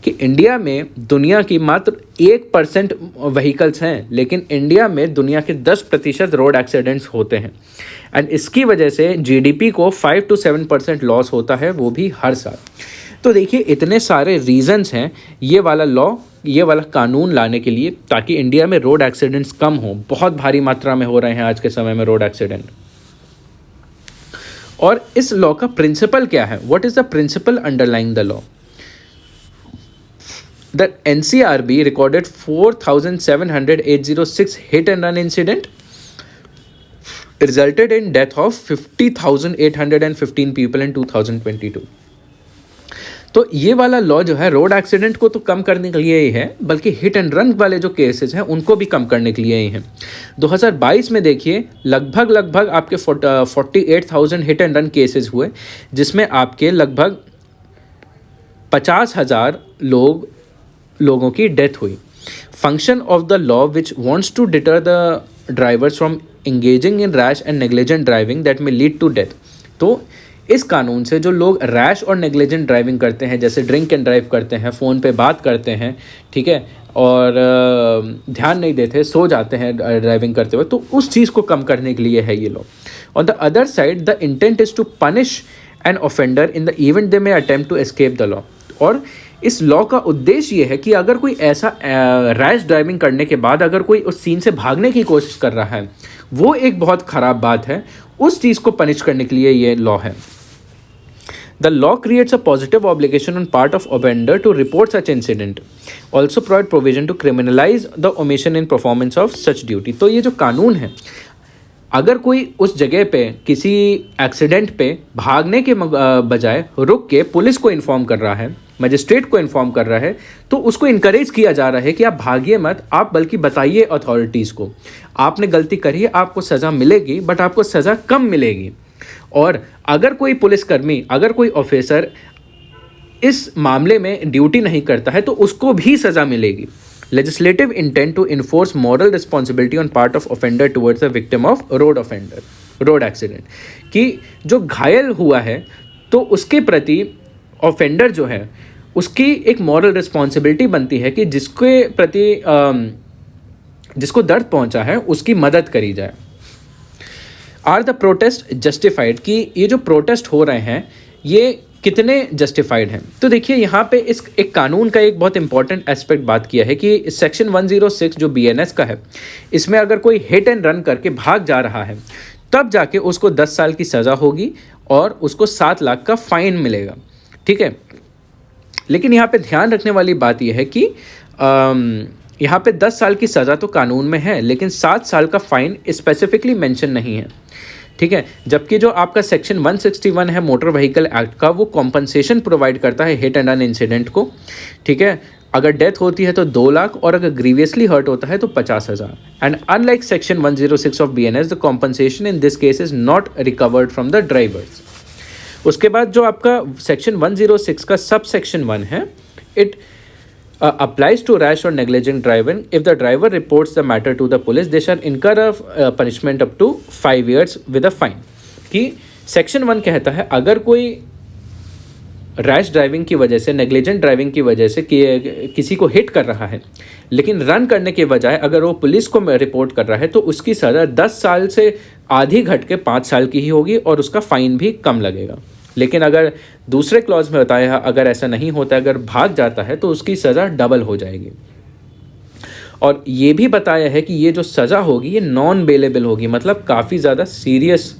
कि इंडिया में दुनिया की मात्र 1% व्हीकल्स हैं, लेकिन इंडिया में दुनिया के 10% रोड एक्सीडेंट्स होते हैं। एंड इसकी वजह से जीडीपी को 5 to 7% लॉस होता है, वो भी हर साल। तो देखिए इतने सारे रीजंस हैं ये वाला कानून लाने के लिए, ताकि इंडिया में रोड एक्सीडेंट्स कम हो। बहुत भारी मात्रा में हो रहे हैं आज के समय में रोड एक्सीडेंट। और इस लॉ का प्रिंसिपल क्या है? What is the principle underlying the law? The NCRB recorded 4,706 hit and run incident resulted in death of 50,815 people in 2022. तो ये वाला लॉ जो है रोड एक्सीडेंट को तो कम करने के लिए ही है, बल्कि हिट एंड रन वाले जो केसेस हैं उनको भी कम करने के लिए ही हैं। 2022 में देखिए लगभग आपके 48,000 हिट एंड रन केसेस हुए, जिसमें आपके लगभग 50,000 लोगों की डेथ हुई। Function of the law which wants to deter the drivers from engaging in rash and negligent driving that may lead to death. तो इस कानून से जो लोग रैश और नेग्लिजेंट ड्राइविंग करते हैं, जैसे ड्रिंक एंड ड्राइव करते हैं, फ़ोन पे बात करते हैं, ठीक है, और ध्यान नहीं देते, सो जाते हैं ड्राइविंग करते हुए, तो उस चीज़ को कम करने के लिए है ये law. On the other side the intent is to punish an offender in the event they may attempt to escape the law. और इस लॉ का उद्देश्य ये है कि अगर कोई ऐसा रैश ड्राइविंग करने के बाद अगर कोई उस सीन से भागने की कोशिश कर रहा है, वो एक बहुत ख़राब बात है, उस चीज़ को पनिश करने के लिए ये लॉ है। The law creates a positive obligation on part of offender to report such incident. Also provide provision to criminalize the omission in performance of such duty. तो ये जो कानून है, अगर कोई उस जगह पे किसी एक्सीडेंट पे भागने के बजाय रुक के पुलिस को इन्फॉर्म कर रहा है, मजिस्ट्रेट को इन्फॉर्म कर रहा है, तो उसको इनकरेज किया जा रहा है कि आप भागिए मत, आप बल्कि बताइए अथॉरिटीज़ को आपने गलती करी है, आपको सज़ा मिलेगी, बट आपको सज़ा कम मिलेगी। और अगर कोई पुलिसकर्मी, अगर कोई ऑफिसर इस मामले में ड्यूटी नहीं करता है तो उसको भी सज़ा मिलेगी। Legislative intent to enforce moral responsibility on part of offender towards the victim of road accident, कि जो घायल हुआ है तो उसके प्रति ऑफेंडर जो है उसकी एक मॉरल रिस्पॉन्सिबिलिटी बनती है कि जिसके प्रति जिसको दर्द पहुंचा है उसकी मदद करी जाए। आर द प्रोटेस्ट जस्टिफाइड, कि ये जो प्रोटेस्ट हो रहे हैं ये कितने जस्टिफाइड हैं। तो देखिए यहाँ पे इस एक कानून का एक बहुत इंपॉर्टेंट एस्पेक्ट बात किया है कि सेक्शन 106 जो BNS का है, इसमें अगर कोई हिट एंड रन करके भाग जा रहा है तब जाके उसको 10 साल की सज़ा होगी और उसको 7 लाख का फाइन मिलेगा, ठीक है। लेकिन यहाँ पे ध्यान रखने वाली बात यह है कि यहाँ पे 10 साल की सज़ा तो कानून में है, लेकिन 7 साल का फाइन स्पेसिफिकली मेंशन नहीं है, ठीक है। जबकि जो आपका सेक्शन 161 है मोटर व्हीकल एक्ट का, वो कॉम्पनसेशन प्रोवाइड करता है हिट एंड रन इंसिडेंट को, ठीक है। अगर डेथ होती है तो 2 लाख और अगर ग्रीवियसली हर्ट होता है तो 50,000। And unlike section 106 of BNS, the compensation in this case is not recovered from the drivers. उसके बाद जो आपका सेक्शन 106 का सब सेक्शन 1 है, it applies to rash or negligent driving. If the driver reports the matter to the police, they shall incur a punishment up to 5 years with a fine. कि section 1 कहता है अगर कोई rash driving की वजह से, negligent driving की वजह से किसी को हिट कर रहा है, लेकिन रन करने के बजाय अगर वो पुलिस को रिपोर्ट कर रहा है तो उसकी सज़ा 10 साल से आधी घट के 5 साल की ही होगी और उसका फ़ाइन भी कम लगेगा। लेकिन अगर दूसरे क्लॉज में बताया अगर ऐसा नहीं होता, अगर भाग जाता है तो उसकी सज़ा डबल हो जाएगी। और ये भी बताया है कि ये जो सज़ा होगी ये नॉन बेलेबल होगी, मतलब काफ़ी ज़्यादा सीरियस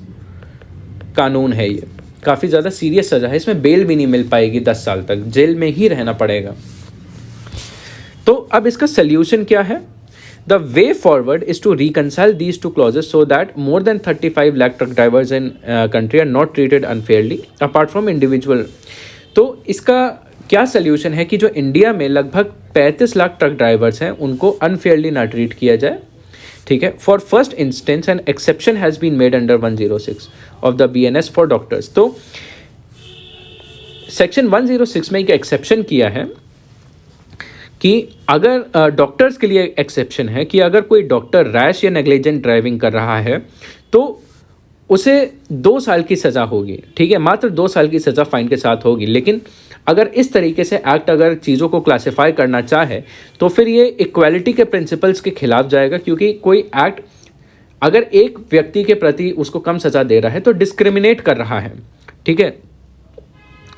कानून है, ये काफ़ी ज़्यादा सीरियस सज़ा है, इसमें बेल भी नहीं मिल पाएगी, 10 साल तक जेल में ही रहना पड़ेगा। तो अब इसका सल्यूशन क्या है? The way forward is to reconcile these two clauses so that more than 35 lakh truck drivers in country are not treated unfairly apart from individual। तो इसका क्या सल्यूशन है कि जो इंडिया में लगभग 35 लाख ट्रक ड्राइवर्स हैं उनको अनफेयरली ना ट्रीट किया जाए, ठीक है। For first instance an exception has been made under 106 of the BNS for doctors. तो सेक्शन 106 में एक एक्सेप्शन किया है कि अगर डॉक्टर्स के लिए एक्सेप्शन है कि अगर कोई डॉक्टर रैश या नेग्लिजेंट ड्राइविंग कर रहा है तो उसे 2 साल की सज़ा होगी, ठीक है, मात्र 2 साल की सज़ा फाइन के साथ होगी। लेकिन अगर इस तरीके से एक्ट अगर चीज़ों को क्लासिफाई करना चाहे तो फिर ये इक्वालिटी के प्रिंसिपल्स के खिलाफ जाएगा, क्योंकि कोई एक्ट अगर एक व्यक्ति के प्रति उसको कम सज़ा दे रहा है तो डिस्क्रिमिनेट कर रहा है, ठीक है,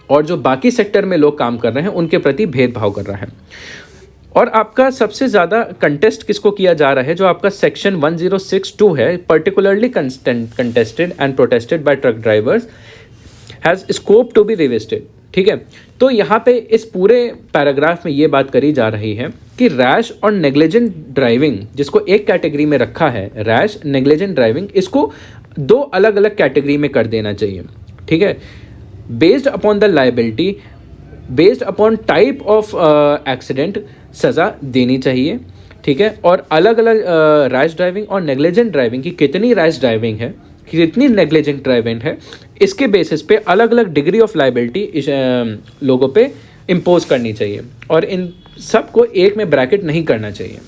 और जो बाकी सेक्टर में लोग काम कर रहे हैं उनके प्रति भेदभाव कर रहा है। और आपका सबसे ज़्यादा कंटेस्ट किसको किया जा रहा है? जो आपका सेक्शन 1062 है, particularly contested and protested by truck drivers has scope to be revisited, ठीक है। तो यहाँ पे इस पूरे पैराग्राफ में ये बात करी जा रही है कि रैश और नेग्लिजेंट ड्राइविंग, जिसको एक कैटेगरी में रखा है, रैश नेग्लिजेंट ड्राइविंग, इसको 2 अलग अलग कैटेगरी में कर देना चाहिए, ठीक है। Based upon the liability, based upon type of accident सज़ा देनी चाहिए, ठीक है। और अलग अलग रैश ड्राइविंग और नेग्लिजेंट ड्राइविंग की कितनी रैश ड्राइविंग है, कितनी नेग्लिजेंट ड्राइविंग है, इसके बेसिस पे अलग अलग डिग्री ऑफ लायबिलिटी लोगों पे इम्पोज करनी चाहिए और इन सब को एक में ब्रैकेट नहीं करना चाहिए।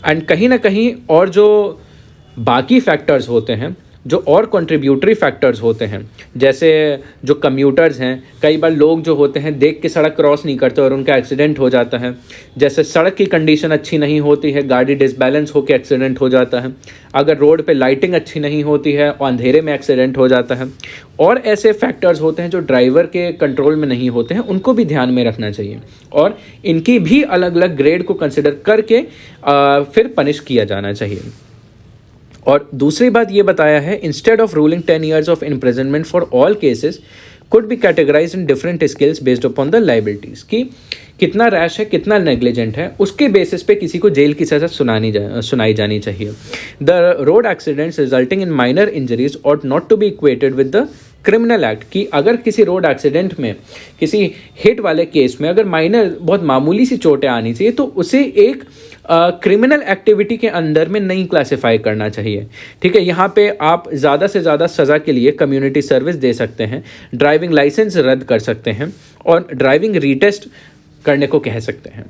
एंड कहीं ना कहीं और जो बाकी फैक्टर्स होते हैं, जो और कंट्रीब्यूटरी फैक्टर्स होते हैं, जैसे जो कम्यूटर्स हैं, कई बार लोग जो होते हैं देख के सड़क क्रॉस नहीं करते और उनका एक्सीडेंट हो जाता है। जैसे सड़क की कंडीशन अच्छी नहीं होती है, गाड़ी डिसबैलेंस होकर एक्सीडेंट हो जाता है। अगर रोड पे लाइटिंग अच्छी नहीं होती है और अंधेरे में एक्सीडेंट हो जाता है। और ऐसे फैक्टर्स होते हैं जो ड्राइवर के कंट्रोल में नहीं होते हैं, उनको भी ध्यान में रखना चाहिए और इनकी भी अलग अलग ग्रेड को कंसिडर करके फिर पनिश किया जाना चाहिए। और दूसरी बात ये बताया है, instead of ruling 10 years of imprisonment for all cases could be categorise in different scales based upon the liabilities, कि कितना रैश है, कितना नेग्लिजेंट है, उसके बेसिस पे किसी को जेल की सज़ा सुनाई जानी चाहिए। The road accidents resulting in minor injuries ought not to be equated with the criminal act कि अगर किसी रोड एक्सीडेंट में, किसी हिट वाले केस में अगर माइनर बहुत मामूली सी चोटें आनी चाहिए तो उसे एक क्रिमिनल एक्टिविटी के अंदर में नहीं क्लासिफाई करना चाहिए। ठीक है, यहाँ पे आप ज़्यादा से ज़्यादा सज़ा के लिए कम्युनिटी सर्विस दे सकते हैं, ड्राइविंग लाइसेंस रद्द कर सकते हैं और ड्राइविंग रीटेस्ट करने को कह सकते हैं।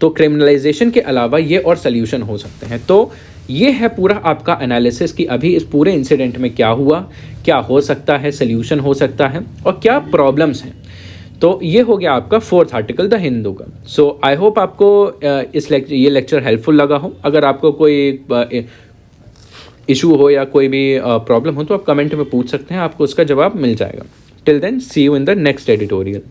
तो क्रिमिनलाइजेशन के अलावा ये और सल्यूशन हो सकते हैं। तो ये है पूरा आपका एनालिसिस कि अभी इस पूरे इंसिडेंट में क्या हुआ, क्या हो सकता है, सल्यूशन हो सकता है और क्या प्रॉब्लम्स हैं। तो ये हो गया आपका 4th आर्टिकल द हिंदू का। सो आई होप आपको ये लेक्चर हेल्पफुल लगा हो। अगर आपको कोई इशू हो या कोई भी प्रॉब्लम हो तो आप कमेंट में पूछ सकते हैं, आपको उसका जवाब मिल जाएगा। Till then see you in the next editorial.